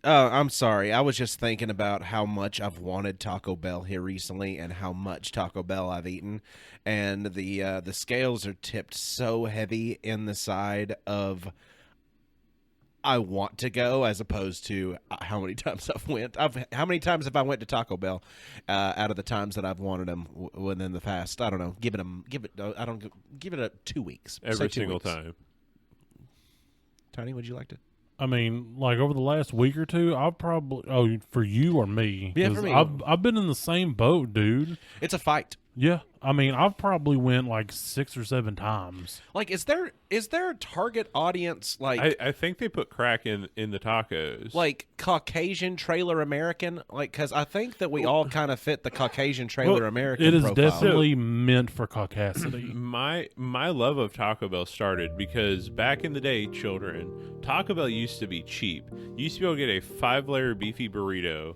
I'm sorry. I was just thinking about how much I've wanted Taco Bell here recently, and how much Taco Bell I've eaten, and the scales are tipped so heavy in the side of I want to go, as opposed to how many times I've went. How many times have I went to Taco Bell out of the times that I've wanted them within the past? I don't know. I don't give it 2 weeks. Say Every 2 single weeks. time. Tony, would you like to? I mean, like over the last week or two, I've probably for you or me? Yeah, 'Cause for me. I've been in the same boat, dude. It's a fight. Yeah, I mean, I've probably went like 6 or 7 times. Like, is there a target audience I think they put crack in the tacos. like Caucasian trailer American? Like, because I think that we all kind of fit the Caucasian trailer American. It is profile. definitely meant for caucasity. My love of Taco Bell started because back in the day, children, Taco Bell used to be cheap. You used to be able to get a 5-layer beefy burrito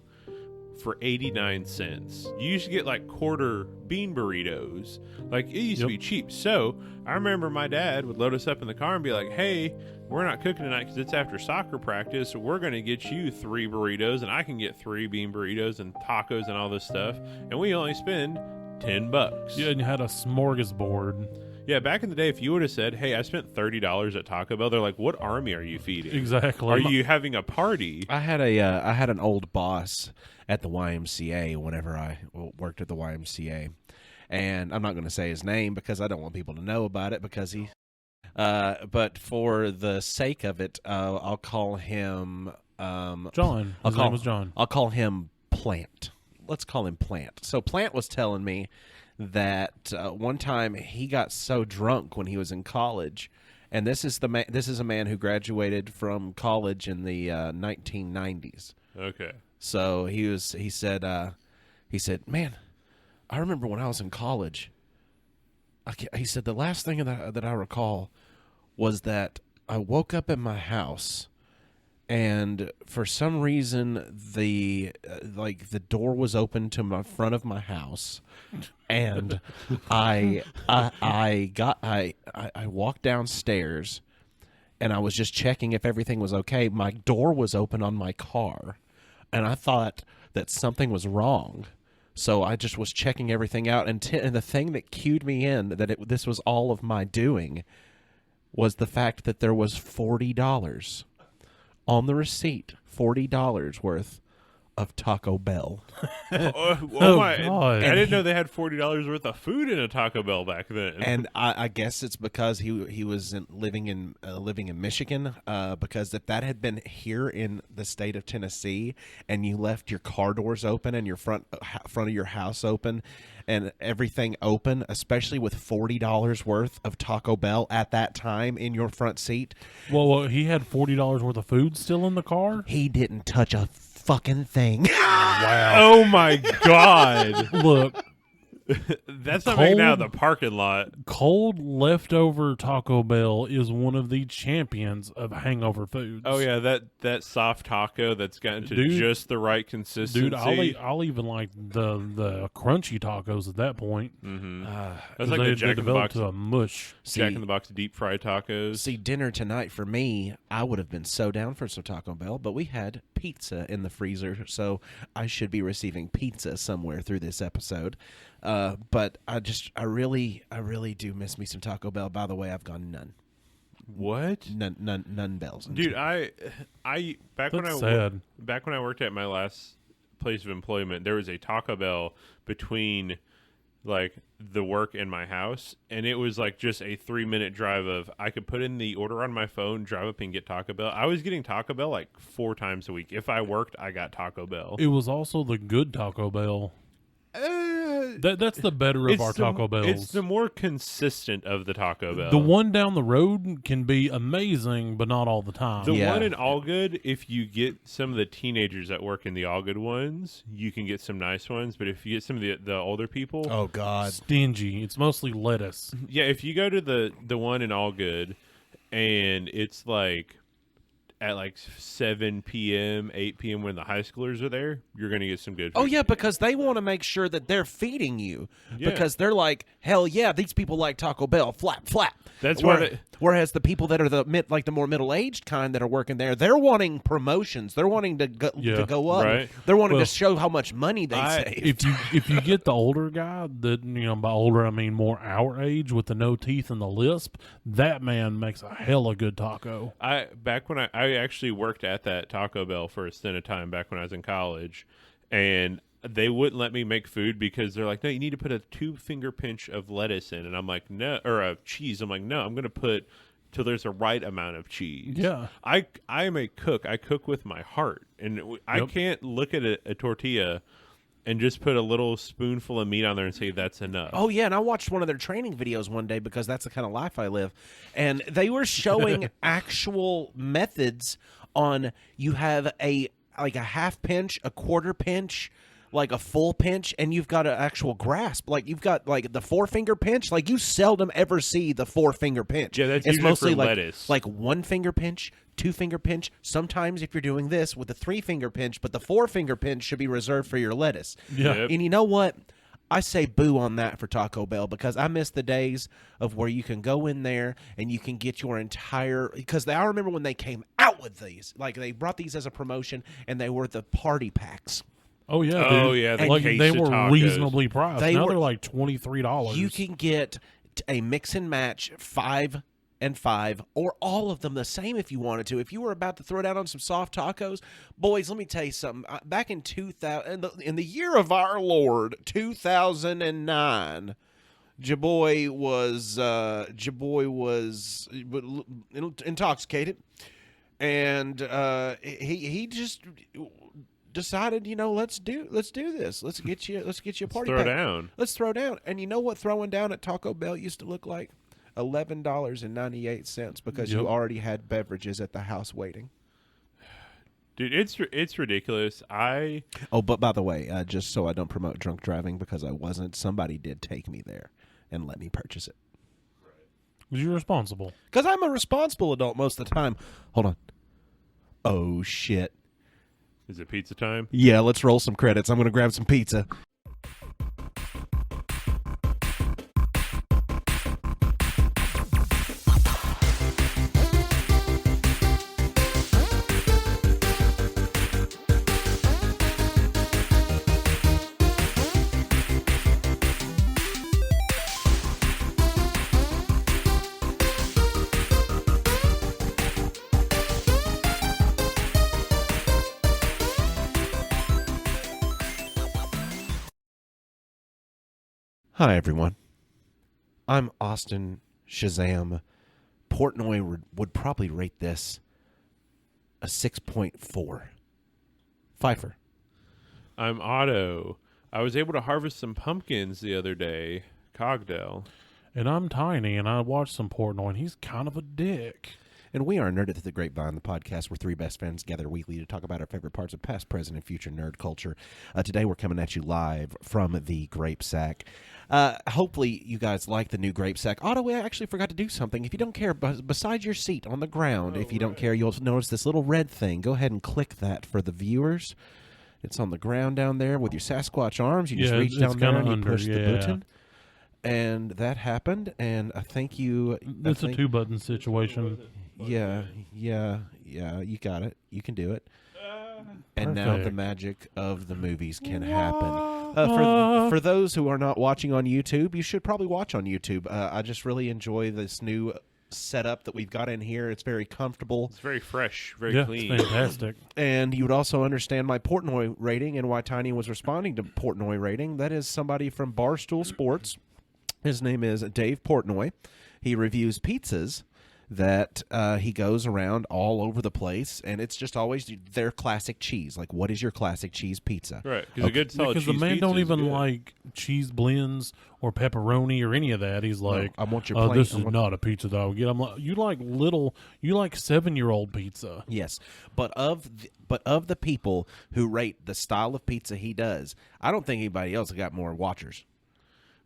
for 89 cents. You used to get like quarter bean burritos. Like, it used to be cheap. So I remember my dad would load us up in the car and be like, hey, we're not cooking tonight because it's after soccer practice, so we're going to get you 3 burritos, and I can get 3 bean burritos and tacos and all this stuff, and we only spend $10. Yeah, and you had a smorgasbord. Yeah, back in the day, if you would have said, hey, I spent $30 at Taco Bell, they're like, what army are you feeding? Exactly. Are you having a party? I had an old boss at the YMCA whenever I worked at the YMCA, and I'm not going to say his name because I don't want people to know about it because he. But for the sake of it, I'll call him John? His name was John. I'll call him Plant. Let's call him Plant. So Plant was telling me that one time he got so drunk when he was in college, and this is a man who graduated from college in the 1990s. Okay. So he said, man, I remember when I was in college. He said the last thing that I recall was that I woke up in my house, and for some reason the door was open to my front of my house, and I walked downstairs, and I was just checking if everything was okay. My door was open on my car, and I thought that something was wrong. So I just was checking everything out, and the thing that cued me in that this was all of my doing was the fact that there was $40 on the receipt, $40 worth of Taco Bell. Oh my! God. I didn't know they had $40 worth of food in a Taco Bell back then. And I guess it's because he was living in Michigan. Because if that had been here in the state of Tennessee, and you left your car doors open and your front of your house open, and everything open, especially with $40 worth of Taco Bell at that time in your front seat, Well, he had $40 worth of food still in the car. he didn't touch a fucking thing. Wow. Oh my God! Look, That's not making it out of the parking lot. cold leftover Taco Bell is one of the champions of hangover foods. Oh yeah, that soft taco that's gotten to Dude. just the right consistency. Dude, I'll even like the crunchy tacos at that point. Mm-hmm. 'Cause That's like they the Jack in the develop Box, to a mush. Jack in the Box deep fried tacos. See, dinner tonight for me, I would have been so down for some Taco Bell, but we had pizza in the freezer, so I should be receiving pizza somewhere through this episode. But I really do miss me some Taco Bell. By the way, I've gone none What? bells. Dude, I back when That's I sad. back when I worked at my last place of employment, there was a Taco Bell between like the work and my house, and it was like just a 3-minute drive of I could put in the order on my phone, drive up and get Taco Bell. I was getting Taco Bell like 4 times a week. If I worked, I got Taco Bell. It was also the good Taco Bell. That's the better of our Taco Bells. It's the more consistent of the Taco Bell. The one down the road can be amazing, but not all the time. The Yeah. one in All Good, if you get some of the teenagers that work in the All Good ones, you can get some nice ones. But if you get some of the older people, Oh God, Stingy. It's mostly lettuce. yeah, if you go to the one in All Good, and it's like at like 7 p.m., 8 p.m. when the high schoolers are there, you're going to get some good food. Oh, yeah, because they want to make sure that they're feeding you. Yeah. Because they're like, hell yeah, these people like Taco Bell, flap, flap. That's why Whereas the people that are the more middle-aged kind that are working there, they're wanting promotions. They're wanting to go up. Right. They're wanting to show how much money they save. If you get the older guy, that by older I mean more our age, with the no teeth and the lisp, that man makes a hella good taco. Back when I actually worked at that Taco Bell for a stint of time back when I was in college, and they wouldn't let me make food because they're like, no, you need to put a 2-finger pinch of lettuce in, and I'm like, no, or of cheese. I'm like, no, I'm going to put till there's a right amount of cheese. Yeah. I am a cook. I cook with my heart, and I can't look at a tortilla and just put a little spoonful of meat on there and say that's enough. Oh, yeah, and I watched one of their training videos one day because that's the kind of life I live. And they were showing actual methods on you have a half pinch, a quarter pinch, like a full pinch, and you've got an actual grasp. Like you've got like the 4-finger pinch. Like you seldom ever see the 4-finger pinch. Yeah, that's it's usually mostly for like lettuce. like 1-finger pinch, 2-finger pinch. Sometimes if you're doing this with a 3-finger pinch, but the 4-finger pinch should be reserved for your lettuce. Yeah. Yep. And you know what? I say boo on that for Taco Bell because I miss the days of where you can go in there and you can get your entire – because I remember when they came out with these. Like they brought these as a promotion and they were the party packs. Oh yeah, Oh, dude. yeah, the like case they of were tacos. reasonably priced. Now were- they're like $23. You can get a mix and match 5 and 5 or all of them the same if you wanted to. If you were about to throw down on some soft tacos, boys, let me tell you something. Back in 2000, in the year of our Lord, 2009, Jaboy was intoxicated, and he just decided, let's do this. Let's get you a party Throw pack. down. Let's throw down. And you know what throwing down at Taco Bell used to look like? $11.98 because you Yep. already had beverages at the house waiting. Dude, it's ridiculous. Oh, but by the way, just so I don't promote drunk driving because I wasn't, somebody did take me there and let me purchase it. Because you're responsible. Because I'm a responsible adult most of the time. Hold on. Oh, shit. Is it pizza time? Yeah, let's roll some credits. I'm going to grab some pizza. Hi, everyone. I'm Austin Shazam. Portnoy would probably rate this a 6.4. Pfeiffer. I'm Otto. I was able to harvest some pumpkins the other day. Cogdell. And I'm Tiny, and I watched some Portnoy, and he's kind of a dick. And we are Nerd at the Grapevine, the podcast where three best friends gather weekly to talk about our favorite parts of past, present, and future nerd culture. Today we're coming at you live from the Grape Sack. Hopefully you guys like the new Grape Sack. Otto, I actually forgot to do something. If you don't care, beside your seat on the ground, if you don't care, you'll notice this little red thing. Go ahead and click that for the viewers. It's on the ground down there with your Sasquatch arms. You just Yeah, reach it's down there kinda and you under, push the yeah. button. And that happened, and I think you... It's a 2-button situation. Yeah, you got it. You can do it. And now the Perfect. magic of the movies can happen. For those who are not watching on YouTube, you should probably watch on YouTube. I just really enjoy this new setup that we've got in here. It's very comfortable. It's very fresh, very Yeah, clean. it's fantastic. And you would also understand my Portnoy rating and why Tiny was responding to Portnoy rating. That is somebody from Barstool Sports. His name is Dave Portnoy. He reviews pizzas that he goes around all over the place, and it's just always their classic cheese. Like, what is your classic cheese pizza? Right, because a good solid Because the cheese man pizza don't is even good. like cheese blends or pepperoni or any of that. He's like, I want your plain. this I is want- not a pizza that I would get. I'm like, you like 7-year-old pizza. Yes, but of the people who rate the style of pizza he does, I don't think anybody else got more watchers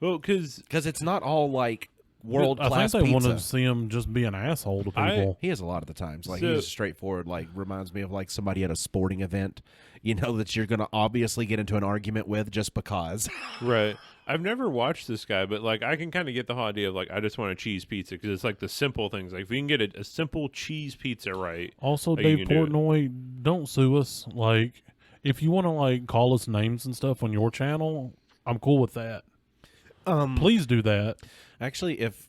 Well, because because it's not all like world class I think they pizza. wanted to see him just be an asshole to people. He is a lot of the times. Like So- he's straightforward. Like reminds me of like somebody at a sporting event. You know that you're going to obviously get into an argument with just because. Right. I've never watched this guy, but like I can kind of get the whole idea of like I just want a cheese pizza because it's like the simple things. Like if you can get a simple cheese pizza right. Also, Like, you Dave can do it. Portnoy, don't sue us. Like, if you want to like call us names and stuff on your channel, I'm cool with that. Please do that. Actually, if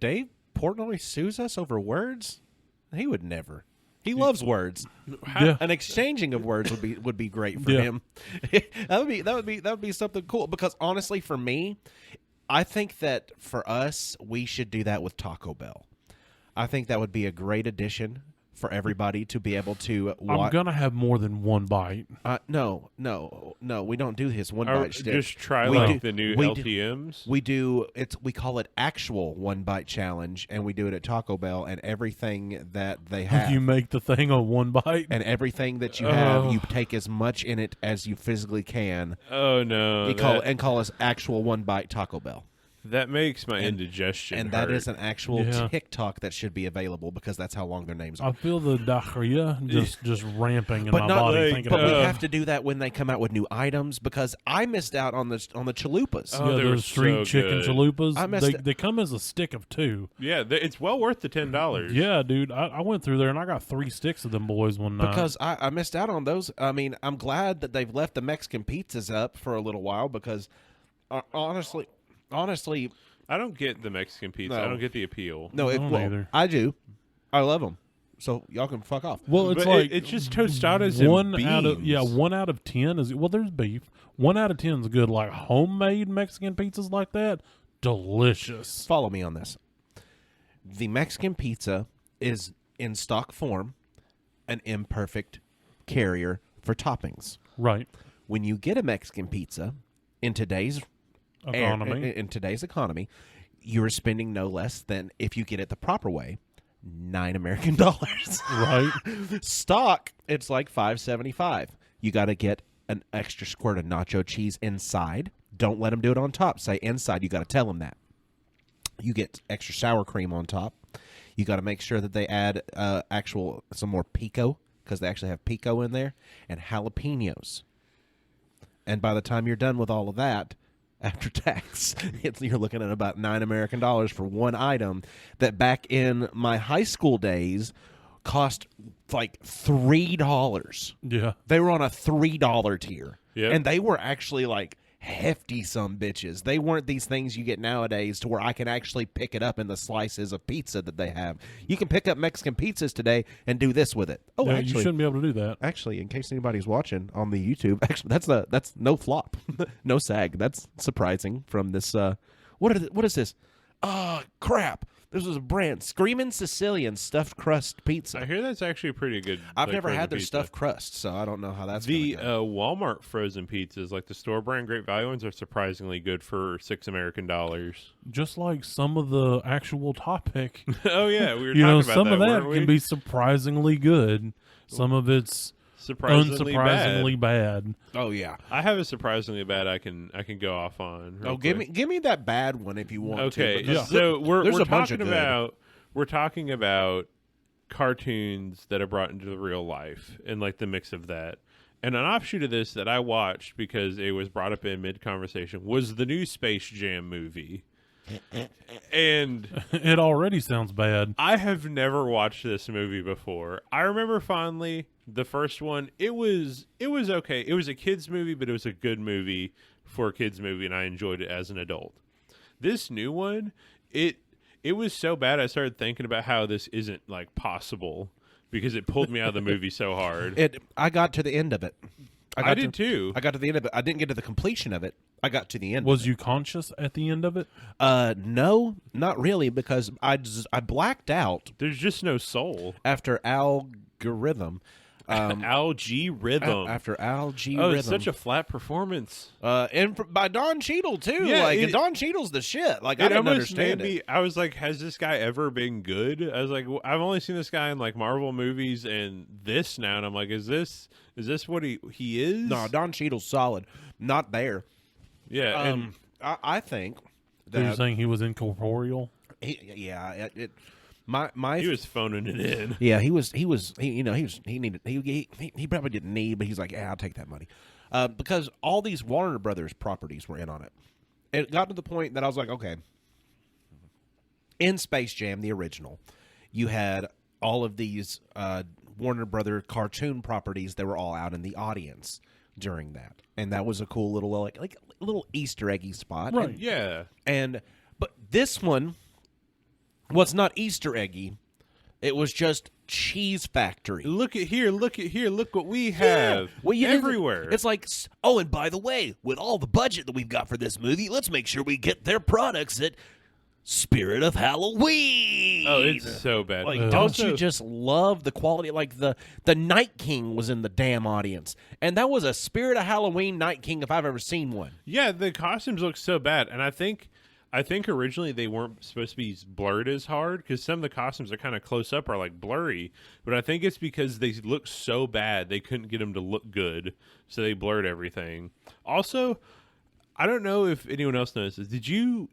Dave Portnoy sues us over words, he would never. He loves words. Yeah. An exchanging of words would be great for Yeah. him. that would be something cool because honestly for me, I think that for us we should do that with Taco Bell. I think that would be a great addition for everybody to be able to I'm watch. gonna have more than one bite. No, we don't do his one Or bite stick. just try We like do- the new we do- LTMs. we call it actual one bite challenge, and we do it at Taco Bell, and everything that they have, You make the thing on one bite. and everything that you have, you take as much in it as you physically can. Oh no. You call us actual one bite Taco Bell, that makes my indigestion and hurt. that is an actual Yeah. TikTok that should be available because that's how long their names are. I feel the diarrhea just ramping in But my not body like- thinking But we about it. have to do that when they come out with new items because I missed out on the chalupas. Oh, Yeah, they were those street so chicken good. chalupas. I messed They come as a stick of 2. Yeah, it's well worth the $10. Yeah, dude. I went through there and I got 3 sticks of them boys one night. Because I missed out on those. I mean, I'm glad that they've left the Mexican pizzas up for a little while because honestly, I don't get the Mexican pizza. No. I don't get the appeal. no, I don't either. I do. I love them. So y'all can fuck off. well, it's But like it's just tostadas and one out of beans. 1 out of 10 is there's beef. 1 out of 10 is good. Like homemade Mexican pizzas like that, delicious. Follow me on this. The Mexican pizza is in stock form an imperfect carrier for toppings. Right. When you get a Mexican pizza in today's Economy. in today's economy, you're spending no less than, if you get it the proper way, $9 American. Right. Stock, it's like $5.75. You got to get an extra squirt of nacho cheese inside. Don't let them do it on top. Say inside. You got to tell them that. You get extra sour cream on top. You got to make sure that they add some more pico because they actually have pico in there and jalapenos. And by the time you're done with all of that, after tax, you're looking at about $9 American for one item that back in my high school days cost like $3. Yeah. They were on a $3 tier. Yep. And they were actually like hefty some bitches. They weren't these things you get nowadays to where I can actually pick it up in the slices of pizza that they have. You can pick up Mexican pizzas today and do this with it. Oh, Yeah, you actually, shouldn't be able to do that. Actually, in case anybody's watching on the YouTube, actually that's no flop, no sag. That's surprising from this. What is this? Crap! This was a brand, Screamin' Sicilian stuffed crust pizza. I hear that's actually pretty good. I've like, never frozen had their pizza. stuffed crust, so I don't know how that's The gonna go. Walmart frozen pizzas, like the store brand Great Value ones, are surprisingly good for $6 American. Just like some of the actual topic. Oh yeah, we were You know, talking about some that, of that weren't we? can be surprisingly good. Some of it's surprisingly unsurprisingly bad. bad. Oh yeah. I have a surprisingly bad I can go off on. real Oh, give quick. me that bad one if you want Okay, to. because so we're there's a bunch of talking good. about we're talking about cartoons that are brought into the real life and like the mix of that. And an offshoot of this that I watched because it was brought up in mid conversation was the new Space Jam movie. And It already sounds bad. I have never watched this movie before. I remember fondly the first one. It was okay. It was a kids movie, but it was a good movie for a kids movie, and I enjoyed it as an adult. This new one, it was so bad I started thinking about how this isn't like possible because it pulled me out of the movie so hard. I got to the end of it. I did too. I got to the end of it. I didn't get to the completion of it. I got to the end. Was you conscious at the end of it? No, not really, because I blacked out There's just no soul. after algorithm. Algae Rhythm. After algae oh, rhythm. it's such a flat performance. And by Don Cheadle too. Yeah, like it- Don Cheadle's the shit. Like I It didn't almost made understand it. me. I was like, "Has this guy ever been good?" I was like, "I've only seen this guy in like Marvel movies and this now," and I'm like, "Is this what he is?" No, Don Cheadle's solid. Not there. Yeah, and I think So you're that saying he was incorporeal? my He was phoning it in. yeah, he probably didn't need, but he's like, yeah, I'll take that money, because all these Warner Brothers properties were in on it. It got to the point that I was like, okay, in Space Jam, the original, you had all of these Warner Brother cartoon properties that were all out in the audience during that, and that was a cool little like a little Easter eggy spot, Right. Yeah. But this one was not Easter eggy. It was just Cheese Factory. Look at here, look at here, look what we have Well, you everywhere. It's like, oh, and by the way, with all the budget that we've got for this movie, let's make sure we get their products at Spirit of Halloween. oh, it's so bad. Like, don't you just love the quality? Like the Night King was in the damn audience, and that was a Spirit of Halloween Night King if I've ever seen one. Yeah, the costumes look so bad, and I think originally they weren't supposed to be blurred as hard because some of the costumes are kind of close up or like blurry, but I think it's because they look so bad they couldn't get them to look good, so they blurred everything. Also, I don't know if anyone else noticed this.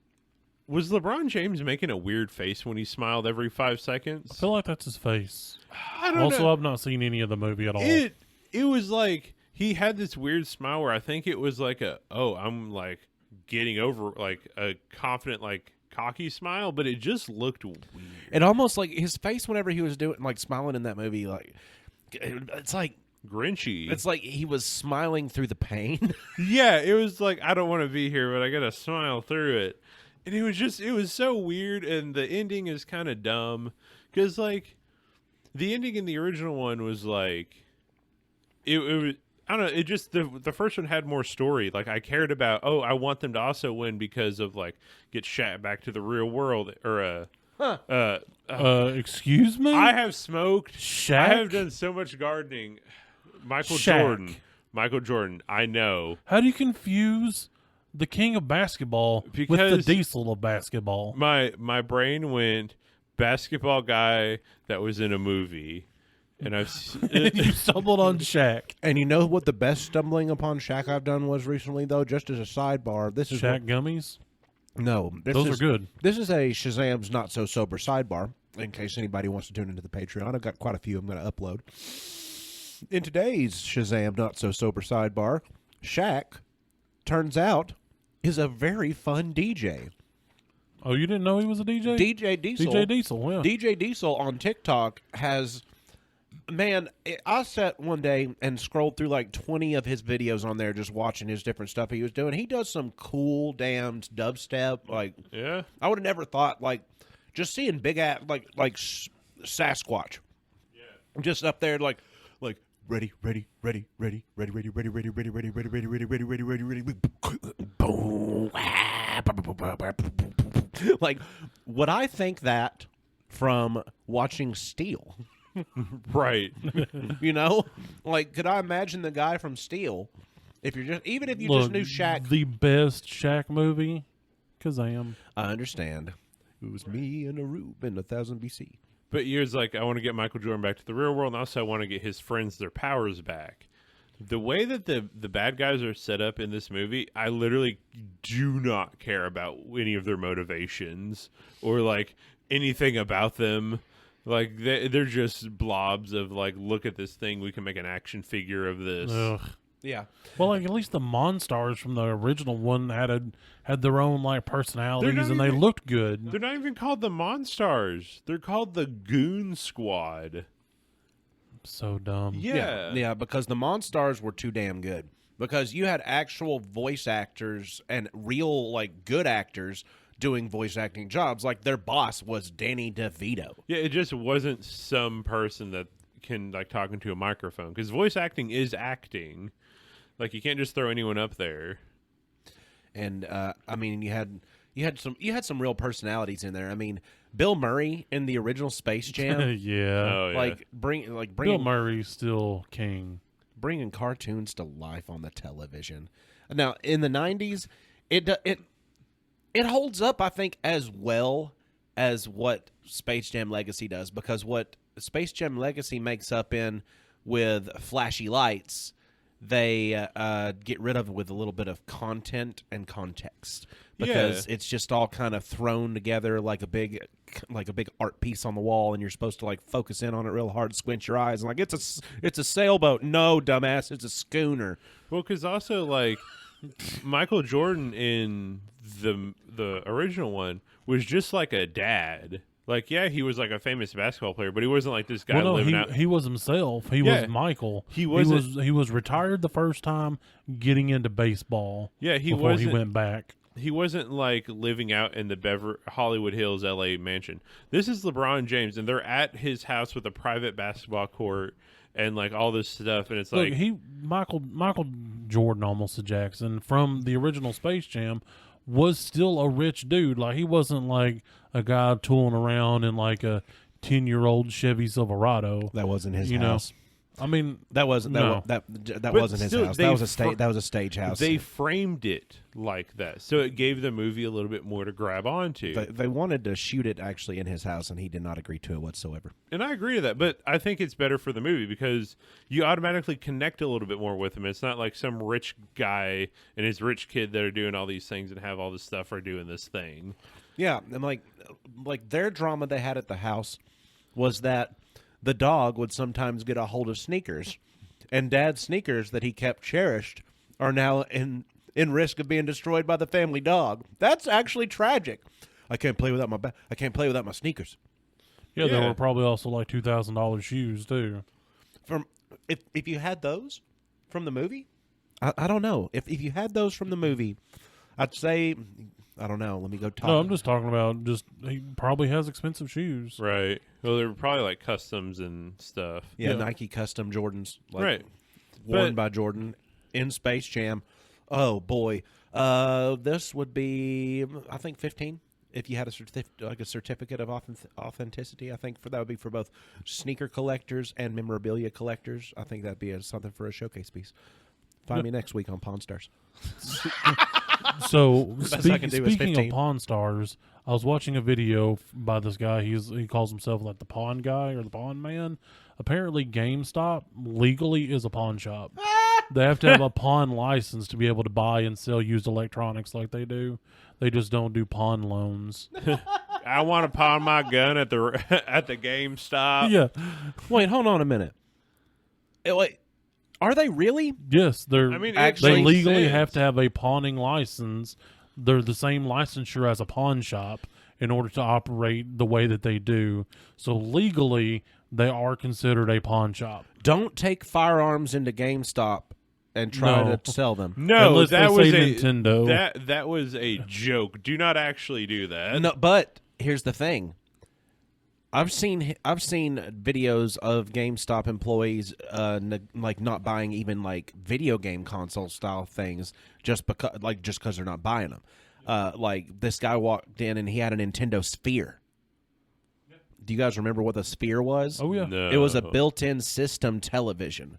Was LeBron James making a weird face when he smiled every 5 seconds? I feel like that's his face. I don't Also, know. I've not seen any of the movie at all. It was like he had this weird smile where I think it was like I'm like getting over like a confident like cocky smile, but it just looked weird. It almost like his face whenever he was doing like smiling in that movie, like it's like Grinchy. it's like he was smiling through the pain. Yeah, it was like I don't want to be here, but I gotta smile through it. And it was so weird, and the ending is kind of dumb because like the ending in the original one was like it was. I don't know. It just the first one had more story. Like I cared about. Oh, I want them to also win because of like get Shaq back to the real world or Excuse me? I have smoked. Shaq? I have done so much gardening. Michael Shaq. Jordan. I know. How do you confuse the king of basketball with the Because- diesel of basketball? My brain went basketball guy that was in a movie, and You stumbled on Shaq. And you know what the best stumbling upon Shaq I've done was recently, though? Just as a sidebar, this is Shaq gummies? This Those are good. This is a Shazam's Not So Sober sidebar, in case anybody wants to tune into the Patreon. I've got quite a few I'm going to upload. In today's Shazam Not So Sober sidebar, Shaq, turns out, is a very fun DJ. Oh, you didn't know he was a DJ? DJ Diesel. DJ Diesel, yeah. DJ Diesel on TikTok has... Man, I sat one day and scrolled through like 20 of his videos on there just watching his different stuff he was doing. He does some cool damn dubstep. Like, yeah. I would have never thought, like, just seeing big ass, like Sasquatch. Yeah. Just up there, like, ready, boom. Like, would I think that from watching Steel? Right. You know, like, could I imagine the guy from Steel? If you're just, even if you just knew Shaq, The best Shaq movie? Kazam. I understand. It was me and a Rube in 1000 BC. But yours like I want to get Michael Jordan back to the real world, and also I want to get his friends their powers back. The way that the bad guys are set up in this movie, I literally do not care about any of their motivations or like anything about them. Like they're just blobs of like, look at this thing, we can make an action figure of this. Ugh. Yeah. Well, like at least the Monstars from the original one had their own like personalities and they even- looked good. They're not even called the Monstars. They're called the Goon Squad. So dumb. Yeah. Because the Monstars were too damn good. Because you had actual voice actors and real, like, good actors doing voice acting jobs. Like, their boss was Danny DeVito. Yeah, it just wasn't some person that can like talk into a microphone because voice acting is acting. Like you can't just throw anyone up there. And I mean, you had some real personalities in there. I mean, Bill Murray in the original Space Jam, Yeah. Oh yeah. Bill bringing Murray's still king. bringing cartoons to life on the television. Now, in the 90s, it holds up, I think, as well as what Space Jam Legacy does, because what Space Jam Legacy makes up in with flashy lights, they get rid of with a little bit of content and context, because it's just all kind of thrown together like a big art piece on the wall, and you're supposed to like focus in on it real hard, squint your eyes, and like it's a sailboat. No, dumbass, it's a schooner. Well, because also like Michael Jordan in the original one was just like a dad. Like, yeah, he was like a famous basketball player, but he wasn't like this guy living out. He was himself. He Yeah. was Michael. He wasn't- He was retired the first time, getting into baseball. Yeah, he before wasn't. he went back. He wasn't like living out in the Hollywood Hills, LA mansion. This is LeBron James, and they're at his house with a private basketball court and like all this stuff, and it's Look, like Michael Jordan, almost a Jackson, from the original Space Jam, was still a rich dude. Like, he wasn't like a guy tooling around in like a 10-year-old Chevy Silverado. That wasn't his You know, house. I mean, That wasn't No. that But wasn't his still, house. they That was a stage house. they framed it like that, so it gave the movie a little bit more to grab onto. They wanted to shoot it actually in his house, and he did not agree to it whatsoever. And I agree to that, but I think it's better for the movie because you automatically connect a little bit more with him. It's not like some rich guy and his rich kid that are doing all these things and have all this stuff or doing this thing. Yeah, and like their drama they had at the house was that the dog would sometimes get a hold of Sneakers, and Dad's Sneakers that he kept cherished are now in risk of being destroyed by the family dog. That's actually tragic. I can't play without I can't play without my sneakers. yeah, there Yeah. were probably also like $2,000 shoes too. From if you had those from the movie, I don't know if you had those from the movie, I'd say I don't know. Let me go talk. No, I'm just talking about he probably has expensive shoes. Right. Well, they're probably like customs and stuff. yeah, yeah. Nike custom Jordans, like, Right. worn But- by Jordan in Space Jam. Oh boy, this would be I think 15 if you had a certificate of authenticity. I think that would be for both sneaker collectors and memorabilia collectors. I think that'd be something for a showcase piece. Find me next week on Pawn Stars. So best I can do is speaking 15. of Pawn Stars, I was watching a video by this guy. He calls himself like the Pawn Guy or the Pawn Man. Apparently, GameStop legally is a pawn shop. They have to have a pawn license to be able to buy and sell used electronics like they do. They just don't do pawn loans. I want to pawn my gun at the at the GameStop. Yeah, Wait, hold on a minute. Wait, are they really? yes, they're. I mean, Actually, they it makes legally sense. have to have a pawning license. They're the same licensure as a pawn shop in order to operate the way that they do. So legally, they are considered a pawn shop. Don't take firearms into GameStop and try No. to sell them. No, Unless that they was say a Nintendo. That was a joke. Do not actually do that. No, but here's the thing. I've seen videos of GameStop employees like not buying even like video game console style things just because they're not buying them. Like this guy walked in and he had a Nintendo Sphere. Do you guys remember what the Sphere was? Oh yeah, No. It was a built-in system television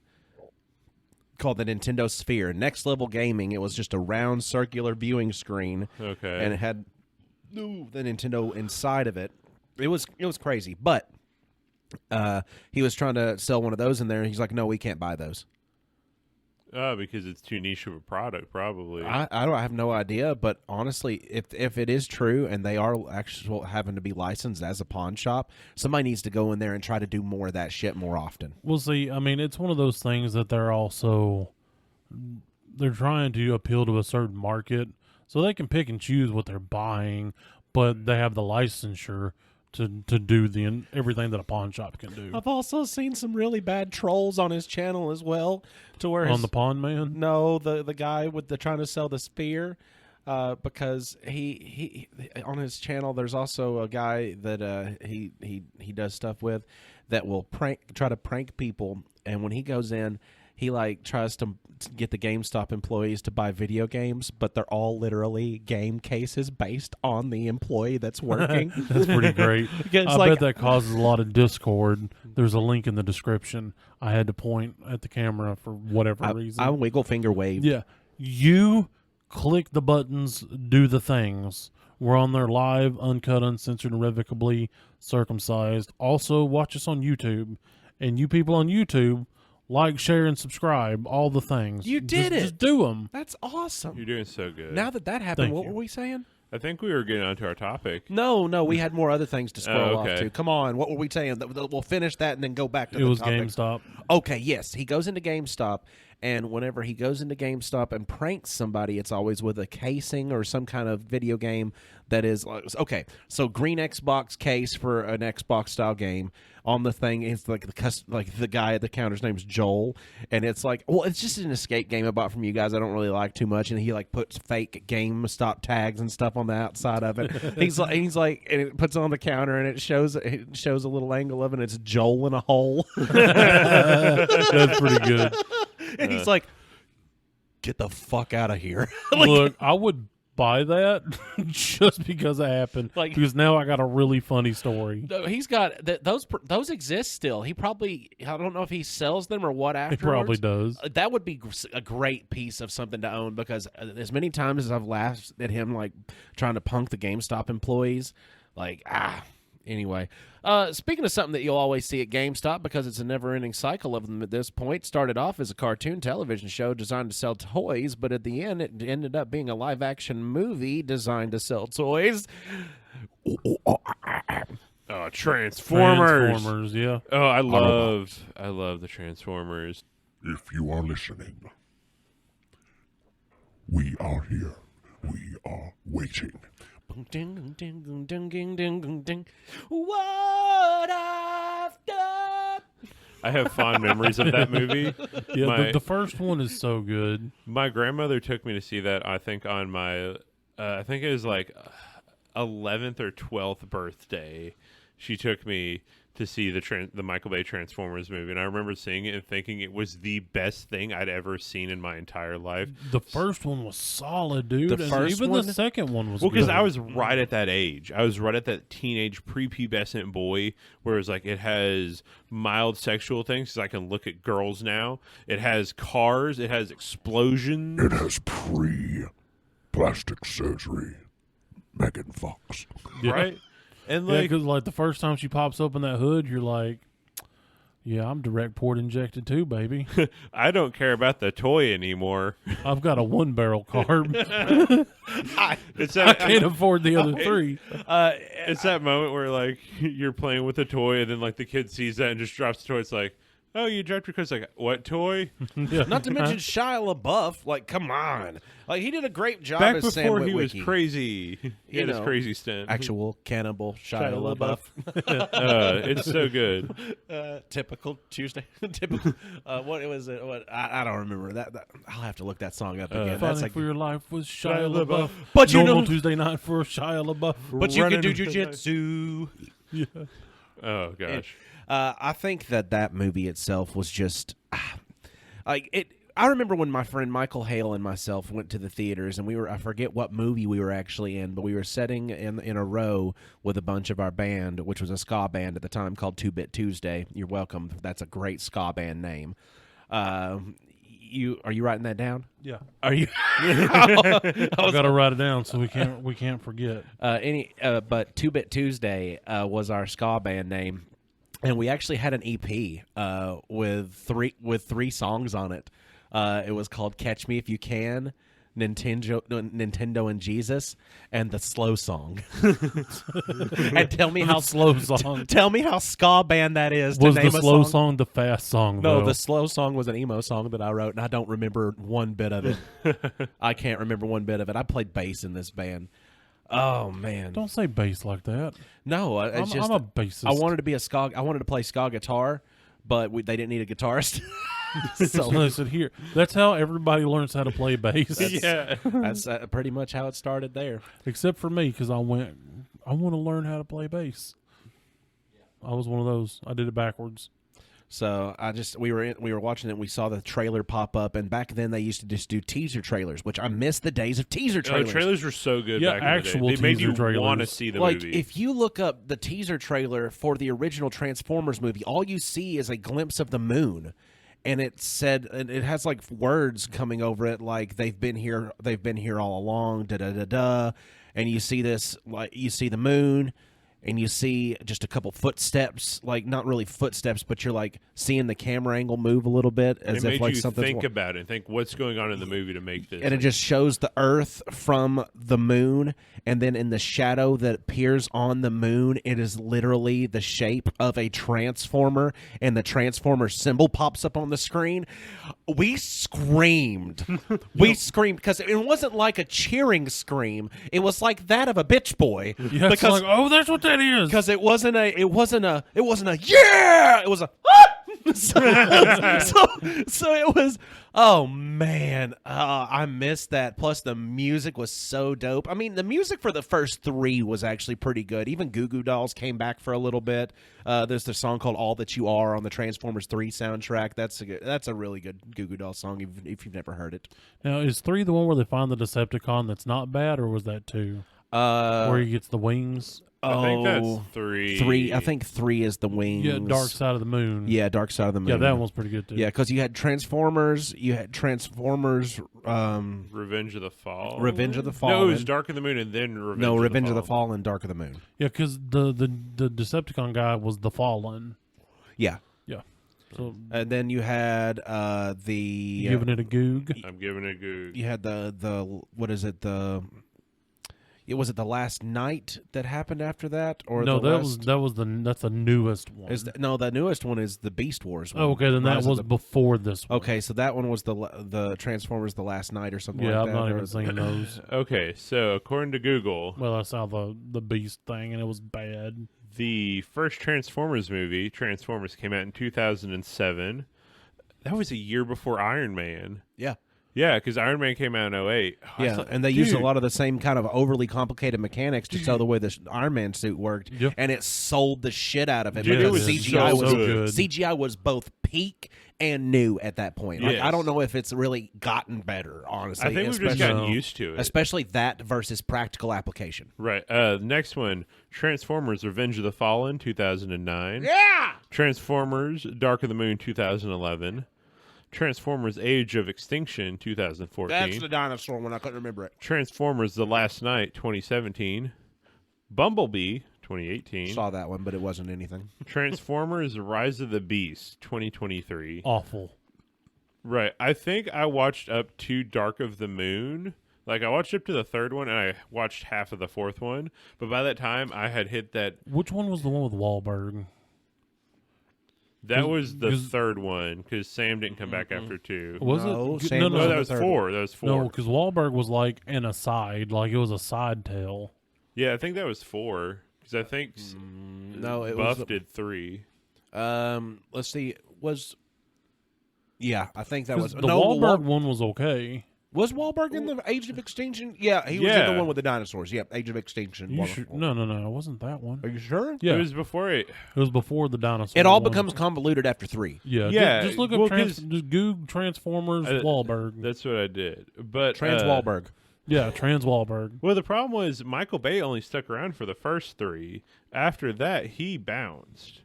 called the Nintendo Sphere. Next Level Gaming. It was just a round circular viewing screen. Okay. And it had the Nintendo inside of it. It was crazy, but he was trying to sell one of those in there. And he's like, "No, we can't buy those." Because it's too niche of a product, probably. I have no idea, but honestly, if it is true and they are actually having to be licensed as a pawn shop, somebody needs to go in there and try to do more of that shit more often. Well, see, I mean, it's one of those things that they're trying to appeal to a certain market, so they can pick and choose what they're buying, but they have the licensure to do everything that a pawn shop can do. I've also seen some really bad trolls on his channel as well, to where On the Pawn Man, no, the guy with the trying to sell the Sphere, because he on his channel there's also a guy that he does stuff with that will try to prank people, and when he goes in, he like tries to get the GameStop employees to buy video games, but they're all literally game cases based on the employee that's working. that's pretty great. It's I like- bet that causes a lot of discord. There's a link in the description. I had to point at the camera for whatever reason. I wiggle finger wave. Yeah. You click the buttons, do the things. We're on there live, uncut, uncensored, irrevocably circumcised. Also, watch us on YouTube. And you people on YouTube, like, share, and subscribe. All the things. You did it. Just do them. That's awesome. You're doing so good. Now that happened, Thank what you. were we saying? I think we were getting onto our topic. No, we had more other things to scroll off okay. to. Come on, what were we saying? We'll finish that and then go back to It the was topic. GameStop. Okay, yes, he goes into GameStop, and whenever he goes into GameStop and pranks somebody, it's always with a casing or some kind of video game that is okay. So green Xbox case for an Xbox style game. On the thing, it's like the guy at the counter's name's Joel, and it's like, well, it's just an escape game I bought from you guys. I don't really like too much, and he like puts fake GameStop tags and stuff on the outside of it. he's like, and it puts it on the counter, and it shows a little angle of it. And it's Joel in a hole. That's pretty good. And he's like, get the fuck out of here. Look, I would buy that just because it happened. Like- because now I got a really funny story. He's got those exist still. He probably, I don't know if he sells them or what It afterwards. probably does. That would be a great piece of something to own, because as many times as I've laughed at him like trying to punk the GameStop employees, like anyway. Speaking of something that you'll always see at GameStop, because it's a never-ending cycle of them at this point, started off as a cartoon television show designed to sell toys, but at the end it ended up being a live-action movie designed to sell toys. Oh, Transformers. Transformers, yeah. Oh, I love the Transformers. If you are listening, we are here. We are waiting. Ding, ding, ding, ding, ding, ding, ding. What I've done. I have fond memories of that movie. Yeah, the first one is so good. My grandmother took me to see that, I think, on my, I think it was like 11th or 12th birthday. She took me to see the Michael Bay Transformers movie, and I remember seeing it and thinking it was the best thing I'd ever seen in my entire life. The first one was solid, dude. The and first even one? the second one was Well, because good. I was right at that age. I was right at that teenage prepubescent boy where it's like it has mild sexual things, because I can look at girls now. It has cars. It has explosions. It has plastic surgery. Megan Fox. Yeah. Right? And Yeah, like, because like the first time she pops open that hood, you're like, yeah, I'm direct port injected too, baby. I don't care about the toy anymore. I've got a 1-barrel carb. It's I that, can't afford the other 3. it's that moment where like you're playing with a toy and then like the kid sees that and just drops the toy. It's like, oh, you dropped your toy. It's like, what toy? Yeah. Not to mention Shia LaBeouf. Like, come on. Like, he did a great job Back as Sam before he was Witwicky. crazy. He You had his know, crazy stint. Actual cannibal Shia, Shia LaBeouf. It's so good. Typical Tuesday. Typical. What was it? What I don't remember that. I'll have to look that song up again. That's Fighting like, for your life was Shia Shia LaBeouf. LaBeouf. But you Normal know- Tuesday night for Shia LaBeouf. but you can do running- jujitsu. Yeah. Oh gosh. I think that movie itself was just like it. I remember when my friend Michael Hale and myself went to the theaters, and I forget what movie we were actually in, but we were sitting in a row with a bunch of our band, which was a ska band at the time called 2-Bit Tuesday. You're welcome. That's a great ska band name. Are you writing that down? Yeah. Are you? I got to write it down so we can't forget. But 2-Bit Tuesday was our ska band name, and we actually had an EP with three songs on it. It was called "Catch Me If You Can," Nintendo and Jesus, and the slow song. And tell me how slow song. Tell me how ska band that is. Was to name the a slow song. song the fast song, No, though? the slow song was an emo song that I wrote, and I don't remember one bit of it. I can't remember one bit of it. I played bass in this band. Oh man! Don't say bass like that. No, I'm it's just a bassist. I wanted to be a ska. I wanted to play ska guitar, but they didn't need a guitarist. So they said, here. That's how everybody learns how to play bass. Yeah. That's pretty much how it started there. Except for me, because I want to learn how to play bass. I was one of those. I did it backwards. So we were watching it. And we saw the trailer pop up, and back then they used to just do teaser trailers, which I miss the days of teaser trailers. Trailers were so good. Yeah, back in actual the day. They made teaser you trailers. want to see the like movie. if you look up the teaser trailer for the original Transformers movie, all you see is a glimpse of the moon. And it said, and it has like words coming over it, like they've been here all along, da da da da. And you see this, like you see the moon, and you see just a couple footsteps, like not really footsteps, but you're like seeing the camera angle move a little bit as It if made like you something's think about it, think what's going on in the movie to make this. and it just shows the Earth from the moon, and then in the shadow that appears on the moon, it is literally the shape of a transformer, and the transformer symbol pops up on the screen. We screamed. We screamed because it wasn't like a cheering scream. It was like that of a bitch boy. Yeah, it's like, oh, that's what that is. Because it wasn't a yeah, it was a so it was. Oh man, I missed that. Plus the music was so dope. I mean, the music for the first three was actually pretty good. Even Goo Goo Dolls came back for a little bit. There's the song called "All That You Are" on the Transformers 3 soundtrack. That's a really good Goo Goo Dolls song if you've never heard it. Now, is 3 the one where they find the Decepticon that's not bad, or was that 2? Where he gets the wings? I think that's 3. 3. I think 3 is the wings. Yeah, Dark Side of the Moon. Yeah, Dark Side of the Moon. Yeah, that one was pretty good too. Yeah, because you had Transformers. Revenge of the Fall. Revenge of the Fallen. No, it was Dark of the Moon and then Revenge of the Fall. Fallen, Dark of the Moon. Yeah, because the Decepticon guy was the Fallen. Yeah. Yeah. So And then you had the giving it a goog. I'm giving it a Goog. you had the what is it was it the Last Night that happened after that or No, the that's the newest one. the newest one is the Beast Wars one. Oh, okay, then that Rise of was the- before this one. Okay, so that one was the Transformers the Last Night or something Yeah, like I'm that. not or- even seeing those. Okay, so according to Google, Well, I saw the Beast thing and it was bad. the first Transformers movie, Transformers, came out in 2007. That was a year before Iron Man. Yeah. Yeah, because Iron Man came out in 2008. I Yeah, thought, and they used a dude, lot of the same kind of overly complicated mechanics to tell the way the Iron Man suit worked, Yep. and it sold the shit out of it Dude, because it was CGI so was good. CGI was both peak and new at that point. Like, Yes. I don't know if it's really gotten better, honestly. I think we've just especially- gotten used to it. especially that versus practical application. Right. Next one, Transformers: Revenge of the Fallen, 2009. Yeah, Transformers: Dark of the Moon, 2011. Transformers: Age of Extinction, 2014. that's the dinosaur one. I couldn't remember it. Transformers: The Last Night, 2017. Bumblebee, 2018. Saw that one, but it wasn't anything. Transformers: Rise of the Beast, 2023. Awful. Right. I think I watched up to Dark of the Moon. Like, I watched up to the third one, and I watched half of the fourth one. But by that time, I had hit that. Which one was the one with Wahlberg? That was the 'cause- third one, because Sam didn't come back after 2. Was No, it? Sam No, was No, no, that the was third 4. That was 4. no, because Wahlberg was like an aside, like it was a side tail. Yeah, I think that was 4. Because I think No, it Buff was. did 3. Let's see. Yeah, I think that 'Cause was the no, Wahlberg one was okay. Was Wahlberg in the Age of Extinction? Yeah, he was in Yeah. the one with the dinosaurs. Yep, Age of Extinction. You Wonderful. no, it wasn't that one. Are you sure? Yeah, It was before it. it was before the dinosaur. It all one. becomes convoluted after 3. Yeah, Yeah, Just look up well, 'cause- just Goog Transformers Wahlberg. That's what I did. But Trans Wahlberg. Yeah, Trans Wahlberg. Well, the problem was Michael Bay only stuck around for the first 3. After that, he bounced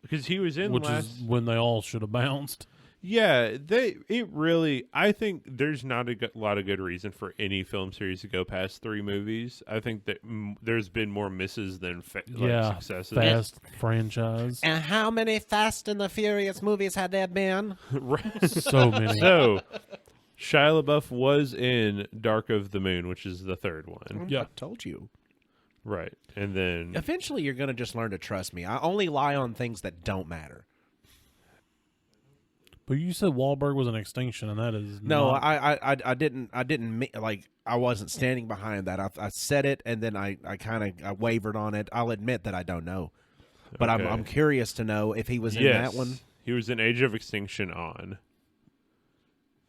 because he was in Which last. is when they all should have bounced. Yeah, I think there's not a lot of good reason for any film series to go past 3 movies. I think that there's been more misses than successes. Fast franchise. And how many Fast and the Furious movies had there been? Right. So many. So, Shia LaBeouf was in Dark of the Moon, which is the third one. Yeah. I told you. Right. And then Eventually, you're going to just learn to trust me. I only lie on things that don't matter. But you said Wahlberg was an extinction, and that is No, not- I didn't like. I wasn't standing behind that. I said it, and then I wavered on it. I'll admit that I don't know, but Okay. I'm curious to know if he was in that one. He was in Age of Extinction on.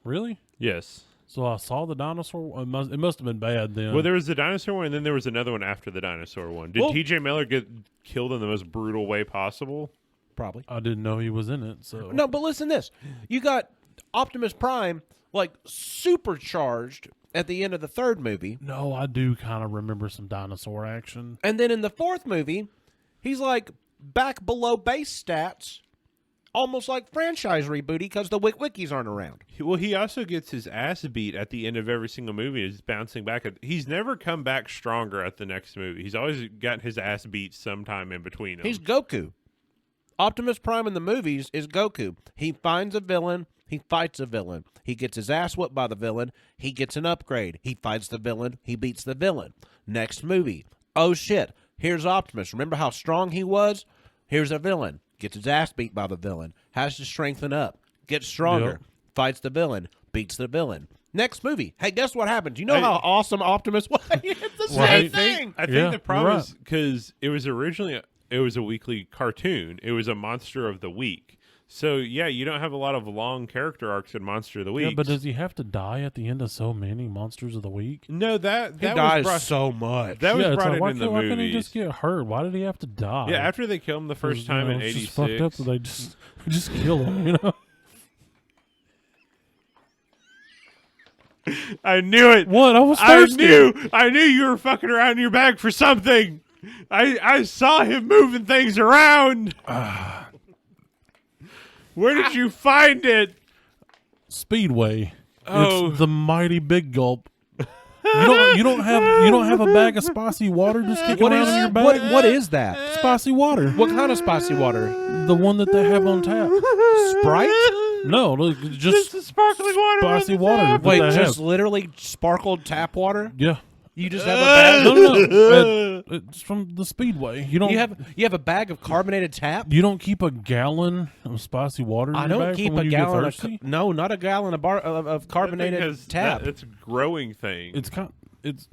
really. Yes. So I saw the dinosaur. It must have been bad then. Well, there was the dinosaur one, and then there was another one after the dinosaur one. Did Well- T.J. Miller get killed in the most brutal way possible? Probably. I didn't know he was in it. So No, but listen to this. You got Optimus Prime like supercharged at the end of the third movie, No, I do kind of remember some dinosaur action. and then in the fourth movie, he's like back below base stats almost like franchise rebooty because the Wickies aren't around. Well, he also gets his ass beat at the end of every single movie. He's bouncing back. He's never come back stronger at the next movie. He's always got his ass beat sometime in between them. He's Goku. Optimus Prime in the movies is Goku. He finds a villain. He fights a villain. He gets his ass whooped by the villain. He gets an upgrade. He fights the villain. He beats the villain. Next movie. Oh, shit. Here's Optimus. Remember how strong he was? Here's a villain. Gets his ass beat by the villain. Has to strengthen up. Gets stronger. Yep. Fights the villain. Beats the villain. Next movie. Hey, guess what happened? Do you know how awesome Optimus was? It's the same Right. thing. I think Yeah, the problem you're is because it was originally a weekly cartoon. It was a Monster of the Week. So yeah, you don't have a lot of long character arcs in Monster of the Week. Yeah, but does he have to die at the end of so many Monsters of the Week? No, that He was dies brought, so much. that was yeah, it's brought like, in why, in the why movies. couldn't he just get hurt? Why did he have to die? Yeah, after they killed him the first time in it's '86. just fucked up that they just kill him. You know I knew it. what? I was thirsty. I knew you were fucking around in your bag for something. I saw him moving things around. Where did you find it? Speedway. Oh. It's the mighty big gulp. You don't have a bag of spicy water just kicking What around is in your bag. what is that? Spicy water? What kind of spicy water? The one that they have on tap. Sprite? No, look, Just just the sparkling water. spicy on the water. top. that Wait, they just have. literally sparkled tap water? Yeah. You just have a bag? No. It's from the Speedway. You don't. You have a bag of carbonated tap? You don't keep a gallon of spicy water. In I your don't bag keep for when a you get gallon of thirsty? no, not a gallon of of That thing carbonated has- tap. It's a growing thing. It's it's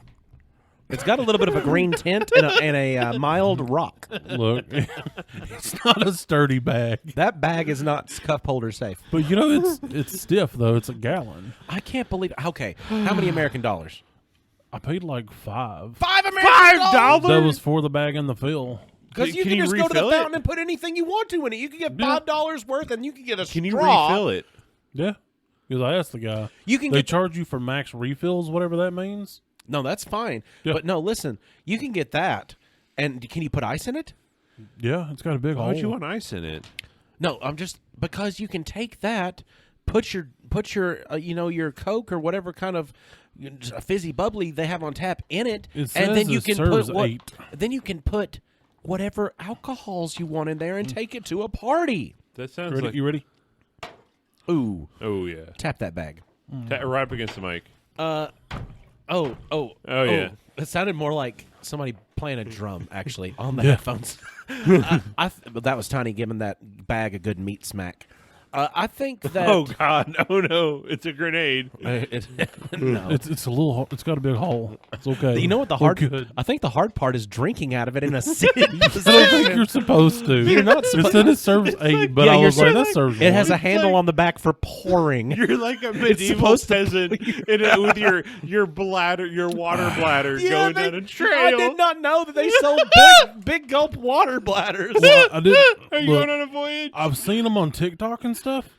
It's got a little bit of a green tint and a mild rock. look. It's not a sturdy bag, That bag is not cup holder safe. but it's stiff though. It's a gallon. I can't believe. Okay, how many American dollars? I paid like $5. $5 That was for the bag and the fill. Because you Can can you just go to the refill it? fountain and put anything you want to in it. You can get Yeah. $5 worth, and you can get a Can you straw. refill it? Yeah, because I asked the guy. You can They get charge you for max refills, whatever that means. no, that's fine. Yeah. But no, listen, you can get that, and can you put ice in it? Yeah, it's got a big Why hole. would you want ice in it? No, I'm just because you can take that, put your your Coke or whatever kind of fizzy bubbly they have on tap in it, It and then says you it can serves put what, 8. then you can put whatever alcohols you want in there and take it to a party. That sounds Ready? like. You ready? Ooh, Oh yeah. tap that bag. Right up against the mic. Oh, yeah. It sounded more like somebody playing a drum, actually, on the Yeah. headphones. But that was Tiny giving that bag a good meat smack. I think that. Oh God! Oh no! It's a grenade. No. It's a little. It's got a big hole. It's okay. You know what the We're hard? good. I think the hard part is drinking out of it in a sitting I don't think position. you're supposed to. You're not It supposed. said it serves 8, but Yeah, I you're was like, supposed- that serves It has one. a handle like- on the back for pouring. You're like a medieval supposed to peasant with your bladder, your water bladder going down a trail. I did not know that they sold big gulp water bladders. Well, I didn't. Are you look, going on a voyage? I've seen them on TikTok and stuff,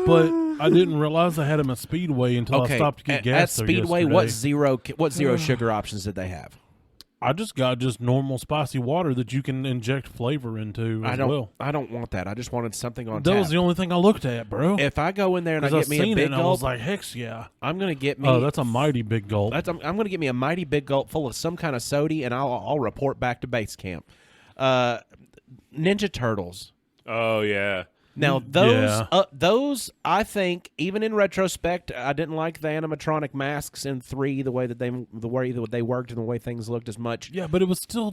but I didn't realize they had them at Speedway until I stopped to get at gas there Speedway, yesterday. what zero sugar options did they have? I just got normal spicy water that you can inject flavor into as well. I don't want that. I just wanted something on That tap. was the only thing I looked at, bro. If I go in there and I Because get I me seen a it big and I was gulp, like, heck yeah. I'm gonna get me. Oh, that's a mighty big gulp. I'm gonna get me a mighty big gulp full of some kind of soda, and I'll report back to base camp. Ninja Turtles. Oh yeah. Now those I think even in retrospect I didn't like the animatronic masks in 3 the way that they worked and the way things looked as much. Yeah, but it was still